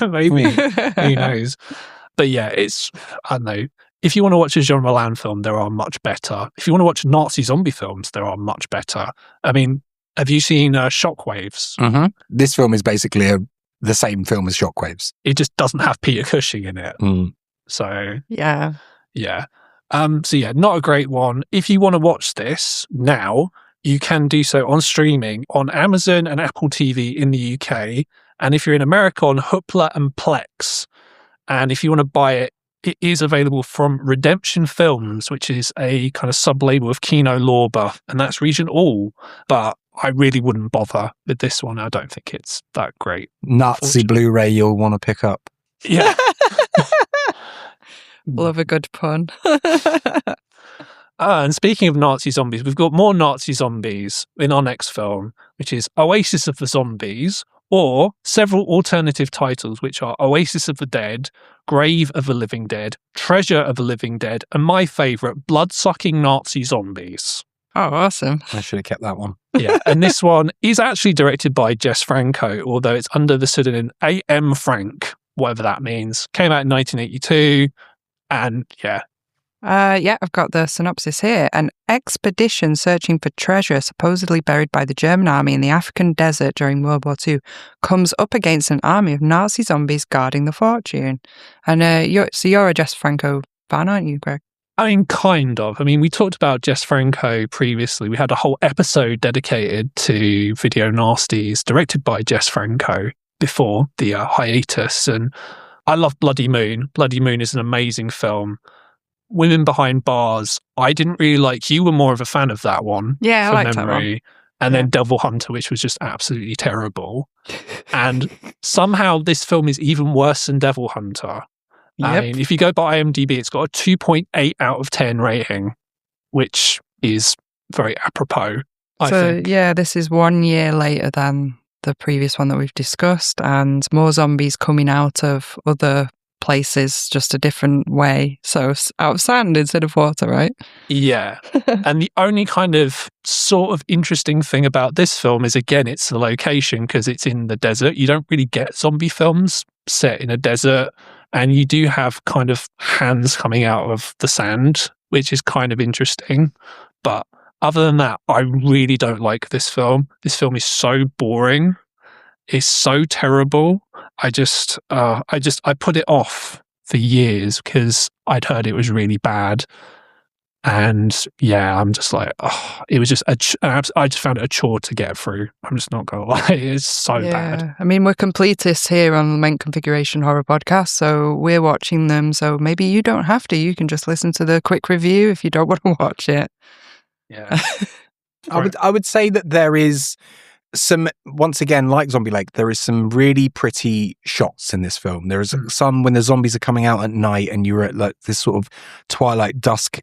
maybe. Who knows? But yeah, I don't know. If you want to watch a Jean Roland film, there are much better. If you want to watch Nazi zombie films, there are much better. I mean, have you seen Shockwaves? Mm-hmm. This film is basically the same film as Shockwaves. It just doesn't have Peter Cushing in it. Mm. So yeah. So yeah, not a great one. If you want to watch this now, you can do so on streaming on Amazon and Apple TV in the UK. And if you're in America, on Hoopla and Plex. And if you want to buy it, it is available from Redemption Films, which is a kind of sub-label of Kino Lorber, and that's region all. But I really wouldn't bother with this one. I don't think it's that great. Nazi Blu-ray you'll want to pick up. Yeah. Love a good pun. And speaking of Nazi zombies, we've got more Nazi zombies in our next film, which is Oasis of the Zombies, or several alternative titles, which are Oasis of the Dead, Grave of the Living Dead, Treasure of the Living Dead, and my favourite, Blood-Sucking Nazi Zombies. Oh, awesome. I should have kept that one. Yeah, and this one is actually directed by Jess Franco, although it's under the pseudonym A.M. Frank, whatever that means. Came out in 1982, and yeah. I've got the synopsis here. An expedition searching for treasure supposedly buried by the German army in the African desert during World War II comes up against an army of Nazi zombies guarding the fortune. And you're a Jess Franco fan, aren't you, Greg? I mean, kind of. I mean, we talked about Jess Franco previously. We had a whole episode dedicated to Video Nasties, directed by Jess Franco before the hiatus. And I love Bloody Moon. Bloody Moon is an amazing film. Women Behind Bars, I didn't really like. You were more of a fan of that one. Yeah, I liked that one. And then Devil Hunter, which was just absolutely terrible. And somehow this film is even worse than Devil Hunter. Yep. I mean, if you go by IMDb, it's got a 2.8 out of 10 rating, which is very apropos, I think. Yeah, this is 1 year later than the previous one that we've discussed, and more zombies coming out of other places, just a different way. So out of sand instead of water, right? Yeah. And the only kind of sort of interesting thing about this film is, again, it's the location because it's in the desert. You don't really get zombie films set in a desert, and you do have kind of hands coming out of the sand, which is kind of interesting. But other than that, I really don't like this film. This film is so boring. It's so terrible. I put it off for years because I'd heard it was really bad. And yeah, I'm just like, oh, it was just I just found it a chore to get through. I'm just not going to lie. It's so bad. I mean, we're completists here on the Lament Configuration Horror Podcast, so we're watching them. So maybe you don't have to. You can just listen to the quick review if you don't want to watch it. Yeah. I would say that there is some, once again, like Zombie Lake, there is some really pretty shots in this film. There is some when the zombies are coming out at night and you're at like this sort of twilight dusk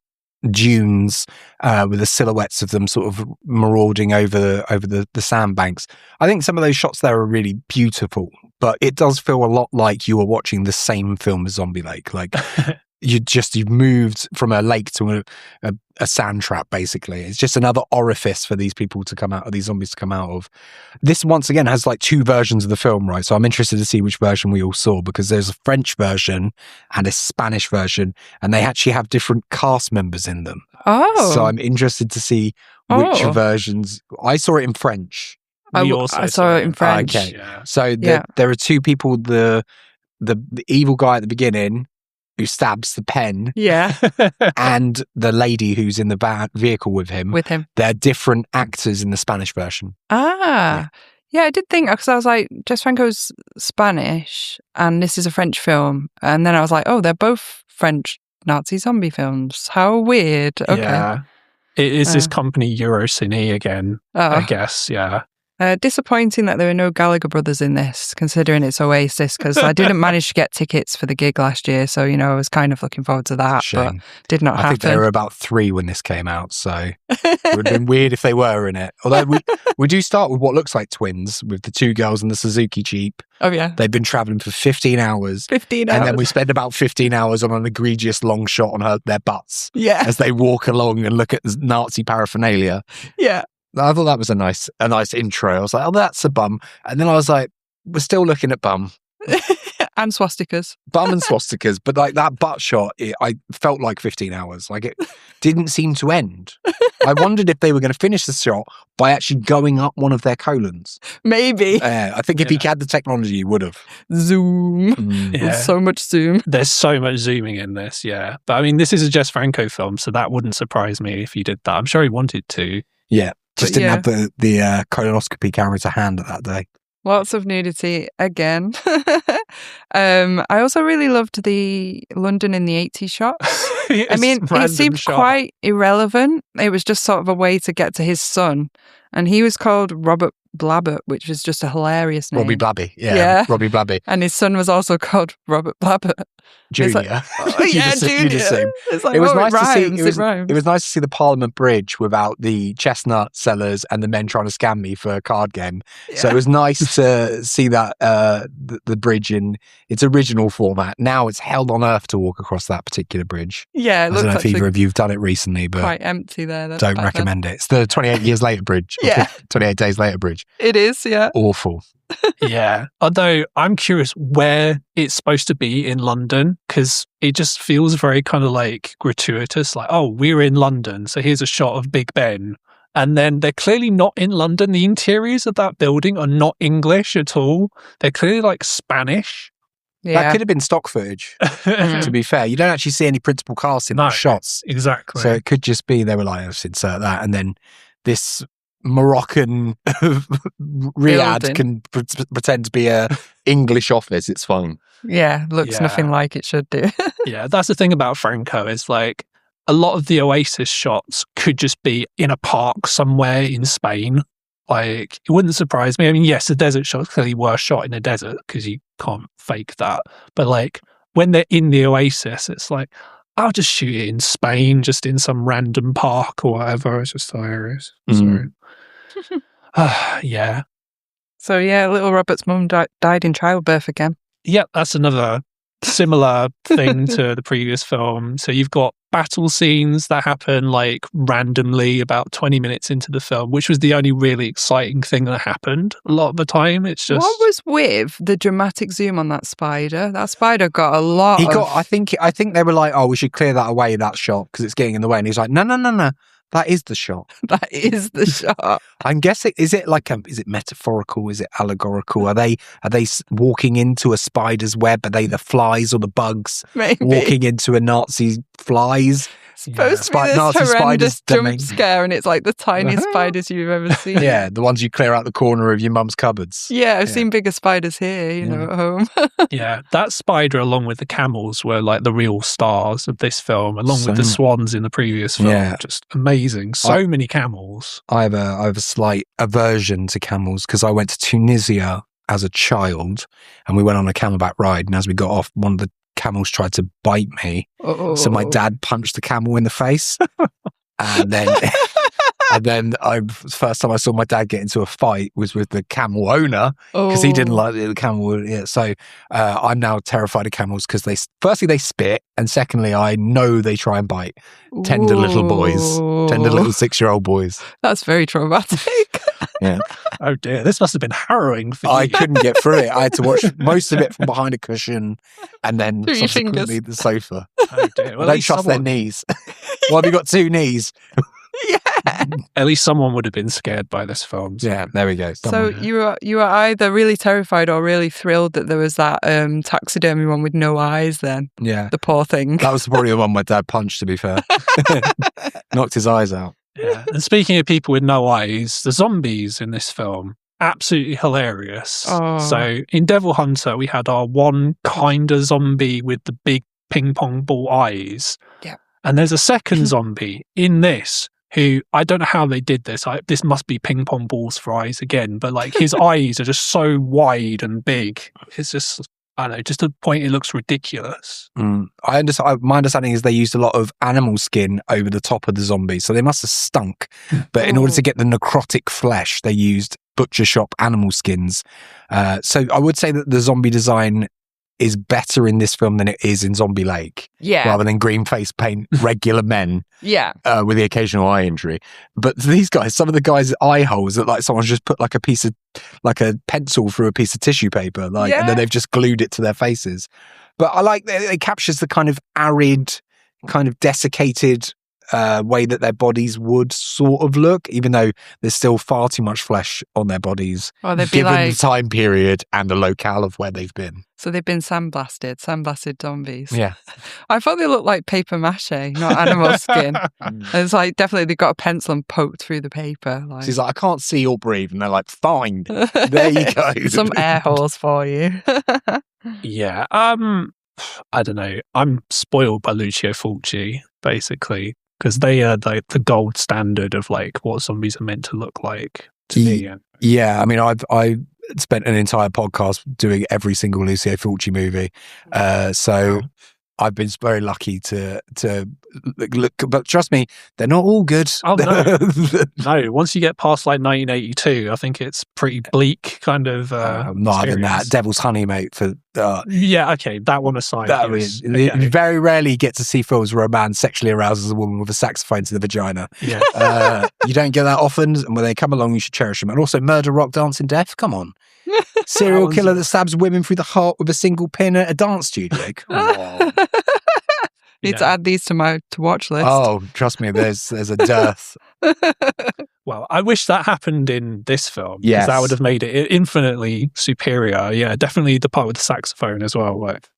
dunes with the silhouettes of them sort of marauding over the sandbanks. I think some of those shots there are really beautiful, but it does feel a lot like you are watching the same film as Zombie Lake. Like you've moved from a lake to a sand trap, basically. It's just another orifice for these people to come out of, these zombies to come out of. This, once again, has like two versions of the film, right? So I'm interested to see which version we all saw, because there's a French version and a Spanish version, and they actually have different cast members in them. Oh. So I'm interested to see which versions. I saw it in French. I saw it in French. Okay. Yeah. So there are two people, the evil guy at the beginning who stabs the pen, and the lady who's in the vehicle with him. They're different actors in the Spanish version. Yeah, I did think, because I was like, Jess Franco's Spanish and this is a French film, and then I was like, oh, they're both French Nazi zombie films. How weird. Okay. Yeah. It is this company Eurocine again, I guess. Yeah. Disappointing that there were no Gallagher brothers in this, considering it's Oasis, because I didn't manage to get tickets for the gig last year, so I was kind of looking forward to that, but did not happen. I think they were about 3 when this came out, so it would have been weird if they were in it. Although we do start with what looks like twins, with the 2 girls in the Suzuki Jeep. Oh yeah, they've been traveling for 15 hours. And then we spend about 15 hours on an egregious long shot on their butts. Yeah, as they walk along and look at Nazi paraphernalia. Yeah. I thought that was a nice intro. I was like, oh, that's a bum. And then I was like, we're still looking at bum. And swastikas. Bum and swastikas. But like that butt shot, I felt like 15 hours. Like it didn't seem to end. I wondered if they were going to finish the shot by actually going up one of their colons. Maybe. I think if he had the technology, he would have. Zoom. So much zoom. There's so much zooming in this, yeah. But I mean, this is a Jess Franco film, so that wouldn't surprise me if he did that. I'm sure he wanted to. Yeah. Just didn't have the colonoscopy camera to hand at that day. Lots of nudity again. I also really loved the London in the 80s shots. I mean, it seemed quite irrelevant. It was just sort of a way to get to his son. And he was called Robert Blabbert, which was just a hilarious name. Robbie Blabby. Yeah. Robbie Blabby. And his son was also called Robert Blabbert. Junior. Like, Junior. It's like, it was nice to see. It was nice to see the Parliament Bridge without the chestnut sellers and the men trying to scam me for a card game. Yeah. So it was nice to see that the bridge in its original format. Now it's hell on earth to walk across that particular bridge. Yeah, I don't know if either of you've done it recently, but quite empty there. Don't recommend it. It's the 28 years later bridge. 28 days later bridge. It is, yeah. Awful. Yeah. Although I'm curious where it's supposed to be in London, because it just feels very kind of like gratuitous. Like, oh, we're in London, so here's a shot of Big Ben. And then they're clearly not in London. The interiors of that building are not English at all. They're clearly like Spanish. Yeah. That could have been stock footage, to be fair. You don't actually see any principal cast in the shots. Exactly. So it could just be they were like, let's insert that. And then this Moroccan Riyadh can pretend to be a English office. It's fine. Yeah, looks nothing like it should do. Yeah, that's the thing about Franco is like a lot of the Oasis shots could just be in a park somewhere in Spain. Like, it wouldn't surprise me. I mean, yes, the desert shots clearly were shot in a desert because you can't fake that. But like when they're in the Oasis, it's like, I'll just shoot it in Spain, just in some random park or whatever. It's just hilarious. Yeah. So yeah, little Robert's mum died in childbirth again. Yep, that's another similar thing to the previous film. So you've got battle scenes that happen like randomly about 20 minutes into the film, which was the only really exciting thing that happened a lot of the time. It's just... What was with the dramatic zoom on that spider? That spider got a lot I think they were like, oh, we should clear that away, that shot, because it's getting in the way. And he's like, no. That is the shot. That is the shot. I'm guessing, is it metaphorical? Is it allegorical? Are they walking into a spider's web? Are they the flies or the bugs? Maybe. Walking into a Nazi flies? Supposed to be this Nazi horrendous jump domain. scare, and it's like the tiniest spiders you've ever seen. Yeah, the ones you clear out the corner of your mum's cupboards. Yeah, I've seen bigger spiders here, at home. Yeah, that spider along with the camels were like the real stars of this film, along with the swans in the previous film. Yeah. Just amazing. So many camels. I have a slight aversion to camels because I went to Tunisia as a child and we went on a camelback ride, and as we got off, one of the camels tried to bite me. So my dad punched the camel in the face. And then the first time I saw my dad get into a fight was with the camel owner because he didn't like the camel. Yeah, so I'm now terrified of camels because they spit, and secondly, I know they try and bite tender little 6-year-old boys. That's very traumatic. Yeah. Oh dear, this must have been harrowing for you. I couldn't get through it. I had to watch most of it from behind a cushion and then subsequently the sofa. Oh dear. Well, I don't trust their knees. Well, have you got 2 knees? Yeah. At least someone would have been scared by this film. Yeah, there we go. So you were either really terrified or really thrilled that there was that taxidermy one with no eyes then. Yeah. The poor thing. That was probably the one my dad punched, to be fair. Knocked his eyes out. Yeah. And speaking of people with no eyes, the zombies in this film, absolutely hilarious. Oh. So in Devil Hunter, we had our one kind of zombie with the big ping pong ball eyes. Yeah. And there's a second zombie in this who, I don't know how they did this. This must be ping pong balls for eyes again, but like his eyes are just so wide and big. It's just, I don't know, just to the point it looks ridiculous. I understand. My understanding is they used a lot of animal skin over the top of the zombie, so they must have stunk. But in order to get the necrotic flesh, they used butcher shop animal skins. So I would say that the zombie design is better in this film than it is in Zombie Lake. Yeah. Rather than green face paint regular men. Yeah. With the occasional eye injury. But these guys, some of the guys' eye holes look like someone's just put like a pencil through a piece of tissue paper, and then they've just glued it to their faces. But I like that it captures the kind of arid, kind of desiccated way that their bodies would sort of look, even though there's still far too much flesh on their bodies, given the time period and the locale of where they've been. So they've been sandblasted zombies. Yeah. I thought they looked like paper mache, not animal skin. It's like, definitely they got a pencil and poked through the paper. Like. She's like, I can't see or breathe. And they're like, fine. There you go. Some air holes for you. Yeah. I don't know. I'm spoiled by Lucio Fulci, basically, because they are like the gold standard of like what zombies are meant to look like to me. Yeah, I mean, I spent an entire podcast doing every single Lucio Fulci movie, so I've been very lucky to look. But trust me, they're not all good. Oh no, no. Once you get past like 1982, I think it's pretty bleak kind of. Not than that, Devil's Honey, mate. Yeah, okay, that one aside. You very rarely get to see films where a man sexually arouses a woman with a saxophone to the vagina. Yeah, you don't get that often, and when they come along, you should cherish them. And also, Murder, Rock, Dancing, Death. Come on. Serial killer that stabs women through the heart with a single pin at a dance studio. Come on. Need to add these to my watch list. Oh, trust me, there's a dearth. Well, I wish that happened in this film. Yes. That would have made it infinitely superior. Yeah, definitely the part with the saxophone as well. Like,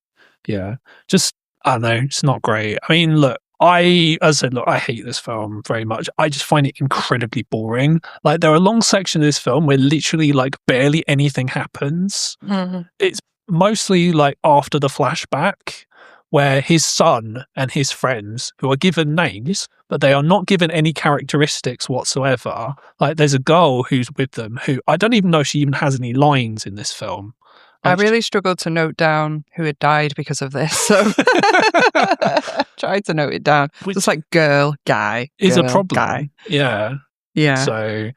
yeah, just, I don't know, it's not great. I mean, look, I hate this film very much. I just find it incredibly boring. Like, there are long sections of this film where literally like barely anything happens. Mm-hmm. It's mostly like after the flashback where his son and his friends, who are given names, but they are not given any characteristics whatsoever. Like, there's a girl who's with them who I don't even know if she even has any lines in this film. I really struggled to note down who had died because of this, so tried to note it down. Just like girl, guy. Is girl, a problem. Guy. Yeah. Yeah. So,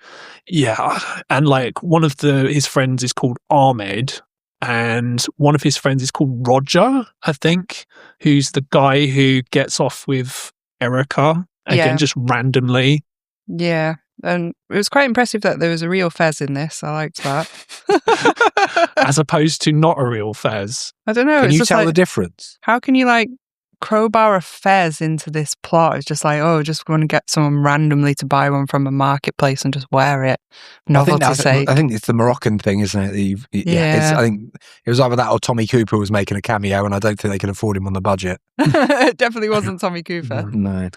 yeah. And like one of his friends is called Ahmed, and one of his friends is called Roger, I think, who's the guy who gets off with Erica again, just randomly. Yeah. And it was quite impressive that there was a real Fez in this. I liked that. As opposed to not a real Fez. I don't know. Can you tell the difference? How can you like crowbar a Fez into this plot? It's just like, just want to get someone randomly to buy one from a marketplace and just wear it. Novelty sake. I think it's the Moroccan thing, isn't it? I think it was either that or Tommy Cooper was making a cameo, and I don't think they can afford him on the budget. It definitely wasn't Tommy Cooper. No.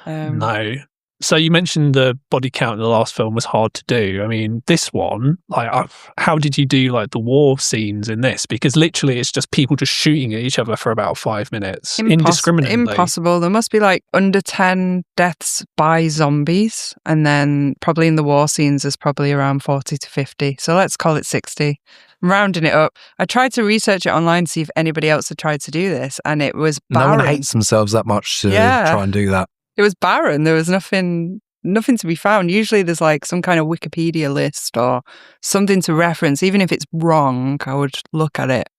No. So you mentioned the body count in the last film was hard to do. I mean, this one, like, how did you do like the war scenes in this? Because literally it's just people just shooting at each other for about 5 minutes indiscriminately. Impossible. There must be like under 10 deaths by zombies. And then probably in the war scenes there's probably around 40 to 50. So let's call it 60. I'm rounding it up. I tried to research it online to see if anybody else had tried to do this, and it was barren. No one hates themselves that much to try and do that. It was barren. There was nothing to be found. Usually there's like some kind of Wikipedia list or something to reference. Even if it's wrong, I would look at it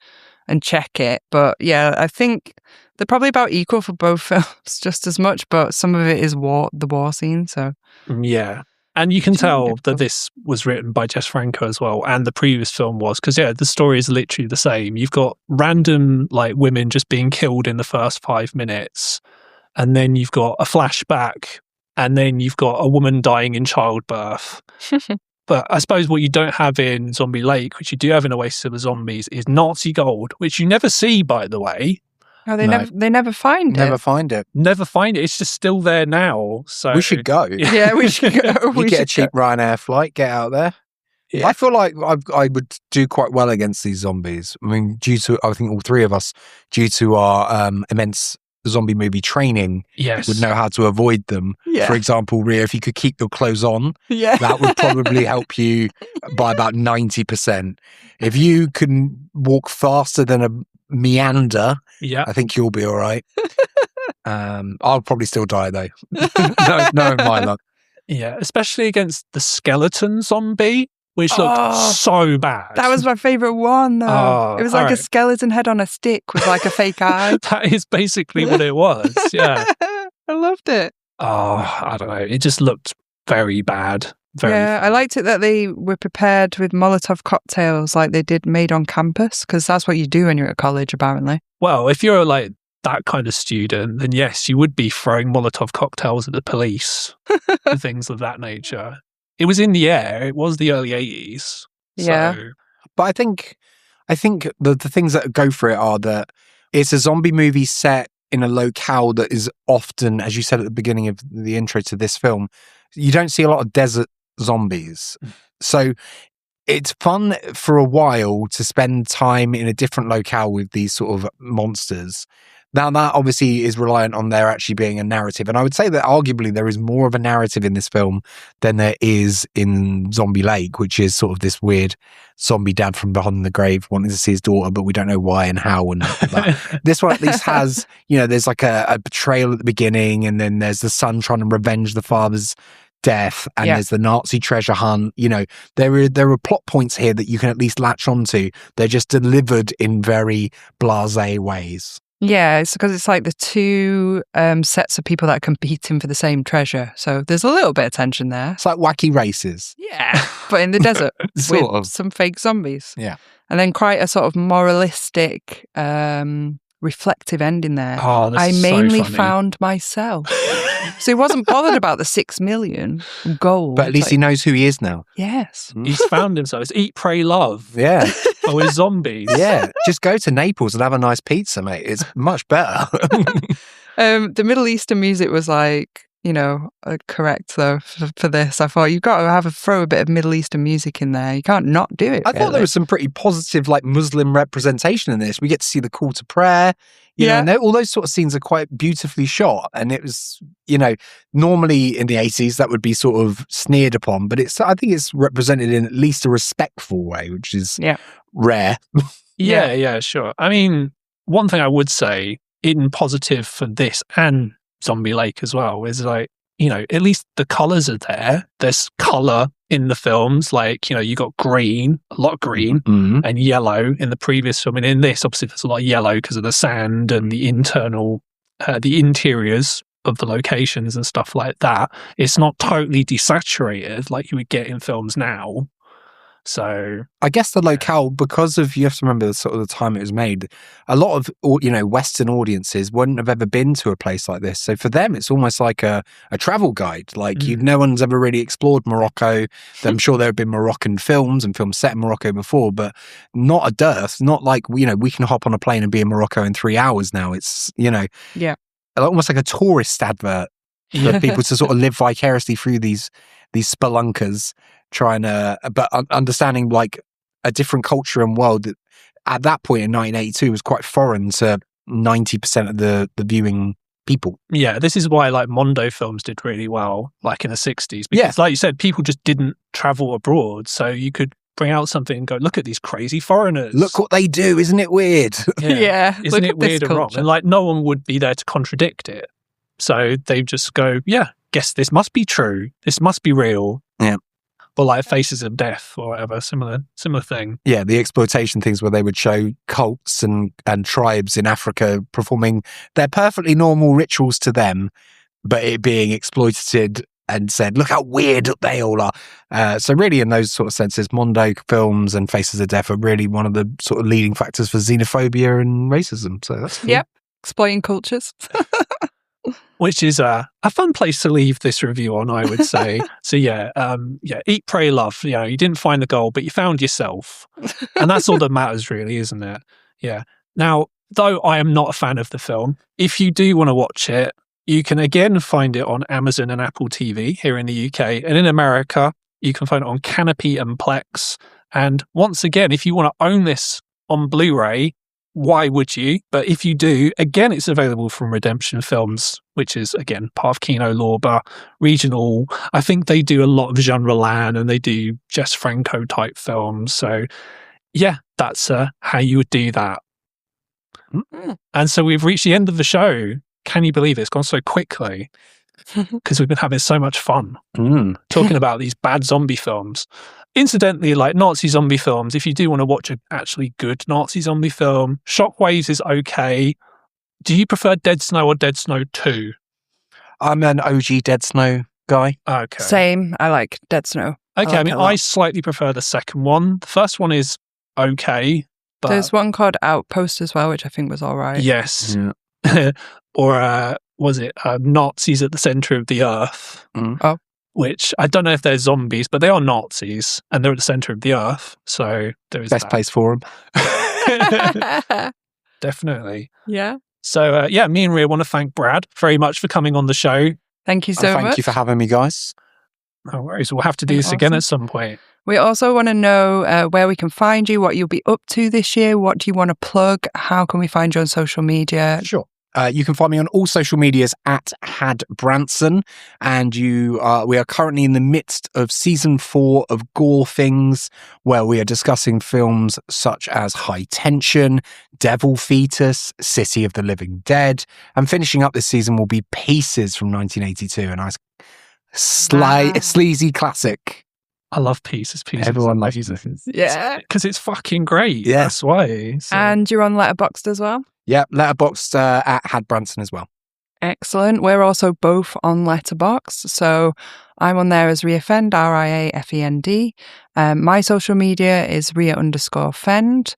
and check it. But yeah, I think they're probably about equal for both films, just as much, but some of it is the war scene. So yeah. And you can tell that this was written by Jess Franco as well, and the previous film was, because the story is literally the same. You've got random like women just being killed in the first 5 minutes. And then you've got a flashback, and then you've got a woman dying in childbirth. But I suppose what you don't have in Zombie Lake, which you do have in Oasis of the Zombies, is Nazi gold, which you never see, by the way. Oh, they never find it. Never find it. Never find it. It's just still there now. So we should go. Yeah, we should go. You get a cheap Ryanair flight, get out there. Yeah. I feel like I would do quite well against these zombies. I mean, I think all three of us, due to our immense zombie movie training, would know how to avoid them. For example, Rhea, if you could keep your clothes on, that would probably help you by about 90%. If you can walk faster than a meander, I think you'll be all right. I'll probably still die though. no, my luck. Yeah, especially against the skeleton zombie, which looked so bad. That was my favourite one, though. It was like a skeleton head on a stick with like a fake eye. That is basically what it was, yeah. I loved it. Oh, I don't know. It just looked very bad. I liked it that they were prepared with Molotov cocktails like they did made on campus, because that's what you do when you're at college, apparently. Well, if you're like that kind of student, then yes, you would be throwing Molotov cocktails at the police and things of that nature. It was in the air. It was the early 80s. Yeah. So. But I think the things that go for it are that it's a zombie movie set in a locale that is often, as you said at the beginning of the intro to this film, you don't see a lot of desert zombies. So it's fun for a while to spend time in a different locale with these sort of monsters. Now, that obviously is reliant on there actually being a narrative. And I would say that arguably there is more of a narrative in this film than there is in Zombie Lake, which is sort of this weird zombie dad from behind the grave wanting to see his daughter, but we don't know why and how. And this one at least has, there's like a betrayal at the beginning, and then there's the son trying to revenge the father's death, and there's the Nazi treasure hunt. There are plot points here that you can at least latch onto. They're just delivered in very blasé ways. Yeah, it's because it's like the two sets of people that are competing for the same treasure. So there's a little bit of tension there. It's like wacky races. Yeah, but in the desert with some fake zombies. Yeah. And then quite a sort of moralistic, reflective ending there. Oh, I mainly found myself. So he wasn't bothered about the 6 million gold. But at least he knows who he is now. Yes. He's found himself. It's eat, pray, love. Yeah. But with zombies. Yeah. Just go to Naples and have a nice pizza, mate. It's much better. The Middle Eastern music was like, correct though for this. I thought you've got to throw a bit of Middle Eastern music in there. You can't not do it. I thought there was some pretty positive like Muslim representation in this. We get to see the call to prayer. You know, all those sort of scenes are quite beautifully shot. And it was, normally in the 80s that would be sort of sneered upon, but I think it's represented in at least a respectful way, which is rare. Yeah, sure. I mean, one thing I would say in positive for this and Zombie Lake as well is like at least the colours are there. There's colour in the films. Like, you got green, a lot of green, and yellow in the previous film. And in this, obviously, there's a lot of yellow because of the sand and the interiors of the locations and stuff like that. It's not totally desaturated like you would get in films now. So I guess the locale, because of, you have to remember the sort of the time it was made, a lot of, Western audiences wouldn't have ever been to a place like this. So for them, it's almost like a travel guide. Like no one's ever really explored Morocco. I'm sure there have been Moroccan films and films set in Morocco before, but not a dearth. Not like, we can hop on a plane and be in Morocco in 3 hours now. It's, almost like a tourist advert for people to sort of live vicariously through these spelunkers, trying to, but understanding like a different culture and world that at that point in 1982 was quite foreign to 90% of the viewing people. Yeah, this is why like Mondo films did really well, like in the 60s, because like you said, people just didn't travel abroad, so you could bring out something and go, look at these crazy foreigners. Look what they do, isn't it weird? Yeah. Isn't it weird and wrong? And like no one would be there to contradict it. So they just go, yeah, guess this must be true. This must be real. Yeah. Or like Faces of Death or whatever, similar thing. Yeah, the exploitation things where they would show cults and tribes in Africa performing their perfectly normal rituals to them, but it being exploited and said, look how weird they all are. So really in those sort of senses, Mondo films and Faces of Death are really one of the sort of leading factors for xenophobia and racism. So that's cool. Yep, exploiting cultures. Which is a fun place to leave this review on, I would say. So eat, pray, love. You didn't find the goal, but you found yourself. And that's all that matters really, isn't it? Yeah. Now, though I am not a fan of the film, if you do want to watch it, you can again find it on Amazon and Apple TV here in the UK. And in America, you can find it on Canopy and Plex. And once again, if you want to own this on Blu-ray, why would you? But if you do, again, it's available from Redemption Films, which is, again, part of Kino Lorber, regional. I think they do a lot of Jean Rollin and they do Jess Franco type films. So, yeah, that's how you would do that. And so we've reached the end of the show. Can you believe it? It's gone so quickly because we've been having so much fun talking about these bad zombie films. Incidentally, like Nazi zombie films, if you do want to watch an actually good Nazi zombie film, Shockwaves is okay. Do you prefer Dead Snow or Dead Snow 2? I'm an OG Dead Snow guy. Okay. Same. I like Dead Snow. Okay, I slightly prefer the second one. The first one is okay. But there's one called Outpost as well, which I think was all right. Yes. Yeah. Or was it Nazis at the Center of the Earth? Oh. Which I don't know if they're zombies, but they are Nazis and they're at the center of the earth. So there is best place for them. Definitely. Yeah. So me and Rhea want to thank Brad very much for coming on the show. Thank you so much. Thank you for having me, guys. No worries. We'll have to do this again at some point. We also want to know where we can find you, what you'll be up to this year. What do you want to plug? How can we find you on social media? Sure. You can find me on all social medias at Had Branson, and we are currently in the midst of season 4 of Gore Things, where we are discussing films such as High Tension, Devil Fetus, City of the Living Dead, and finishing up this season will be Pieces from 1982, a nice sleazy classic. I love Pieces. Everyone loves Pieces. Yeah. Because it's fucking great. Yeah. That's why. So. And you're on Letterboxd as well? Yeah, Letterboxd at Had Branson as well. Excellent. We're also both on Letterboxd. So I'm on there as Riafend, RIAFEND. My social media is Ria_Fend.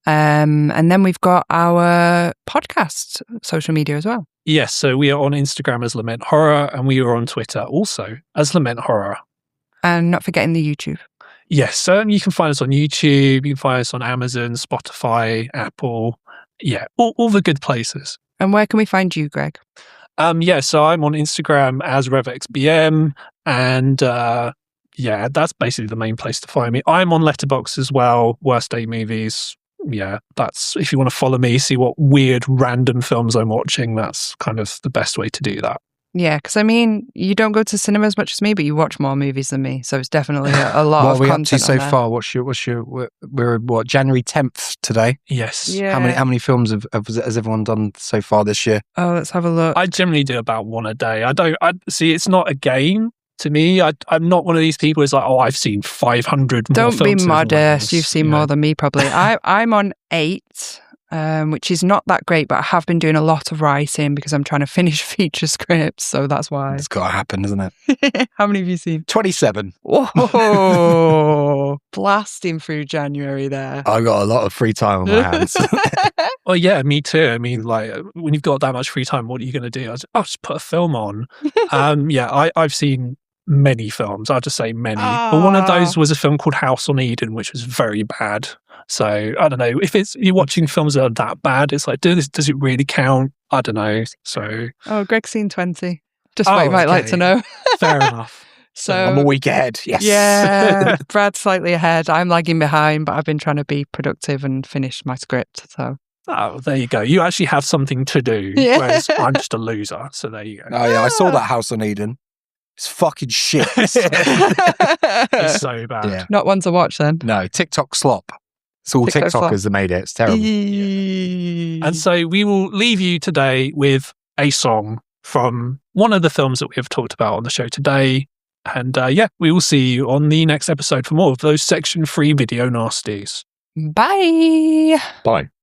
And then we've got our podcast social media as well. Yes, so we are on Instagram as Lament Horror, and we are on Twitter also as Lament Horror. And not forgetting the YouTube. Yes, you can find us on YouTube, you can find us on Amazon, Spotify, Apple. Yeah, all the good places. And where can we find you, Greg? So I'm on Instagram as RevXBM, and that's basically the main place to find me. I'm on Letterboxd as well, Worst Day Movies. Yeah, that's if you want to follow me, see what weird random films I'm watching, that's kind of the best way to do that. Yeah, because I mean, you don't go to cinema as much as me, but you watch more movies than me, so it's definitely a lot What of are we up content to so on there. far? We're what, January 10th today? Yes. Yeah. How many films has everyone done so far this year? Oh, let's have a look. I generally do about one a day. I see. It's not a game to me. I'm not one of these people who's like, oh, I've seen 500 more Don't films. be than everyone modest. else, You've seen you know. more than me, probably. I'm on 8, which is not that great, but I have been doing a lot of writing because I'm trying to finish feature scripts, so that's why. It's got to happen, isn't it? How many have you seen? 27. Whoa, blasting through January there. I got a lot of free time on my hands. Oh yeah, me too. I mean, like when you've got that much free time, what are you going to do? I'll just put a film on. Yeah, I've seen many films. I'll just say many. But one of those was a film called House on Eden, which was very bad. So I don't know if you're watching films that are that bad. It's like, does it really count? I don't know. So Greg's seen 20. Just what you might like to know. Fair enough. So I'm a week ahead. Yes. Yeah, Brad's slightly ahead. I'm lagging behind, but I've been trying to be productive and finish my script. So there you go. You actually have something to do, Yeah. whereas I'm just a loser. So there you go. Oh yeah, I saw that House on Eden. It's fucking shit. It's so bad. Yeah. Not one to watch then. No, TikTok slop. It's all TikTok slop. TikTokers that made it. It's terrible. And so we will leave you today with a song from one of the films that we have talked about on the show today. And we will see you on the next episode for more of those Section 3 video nasties. Bye. Bye.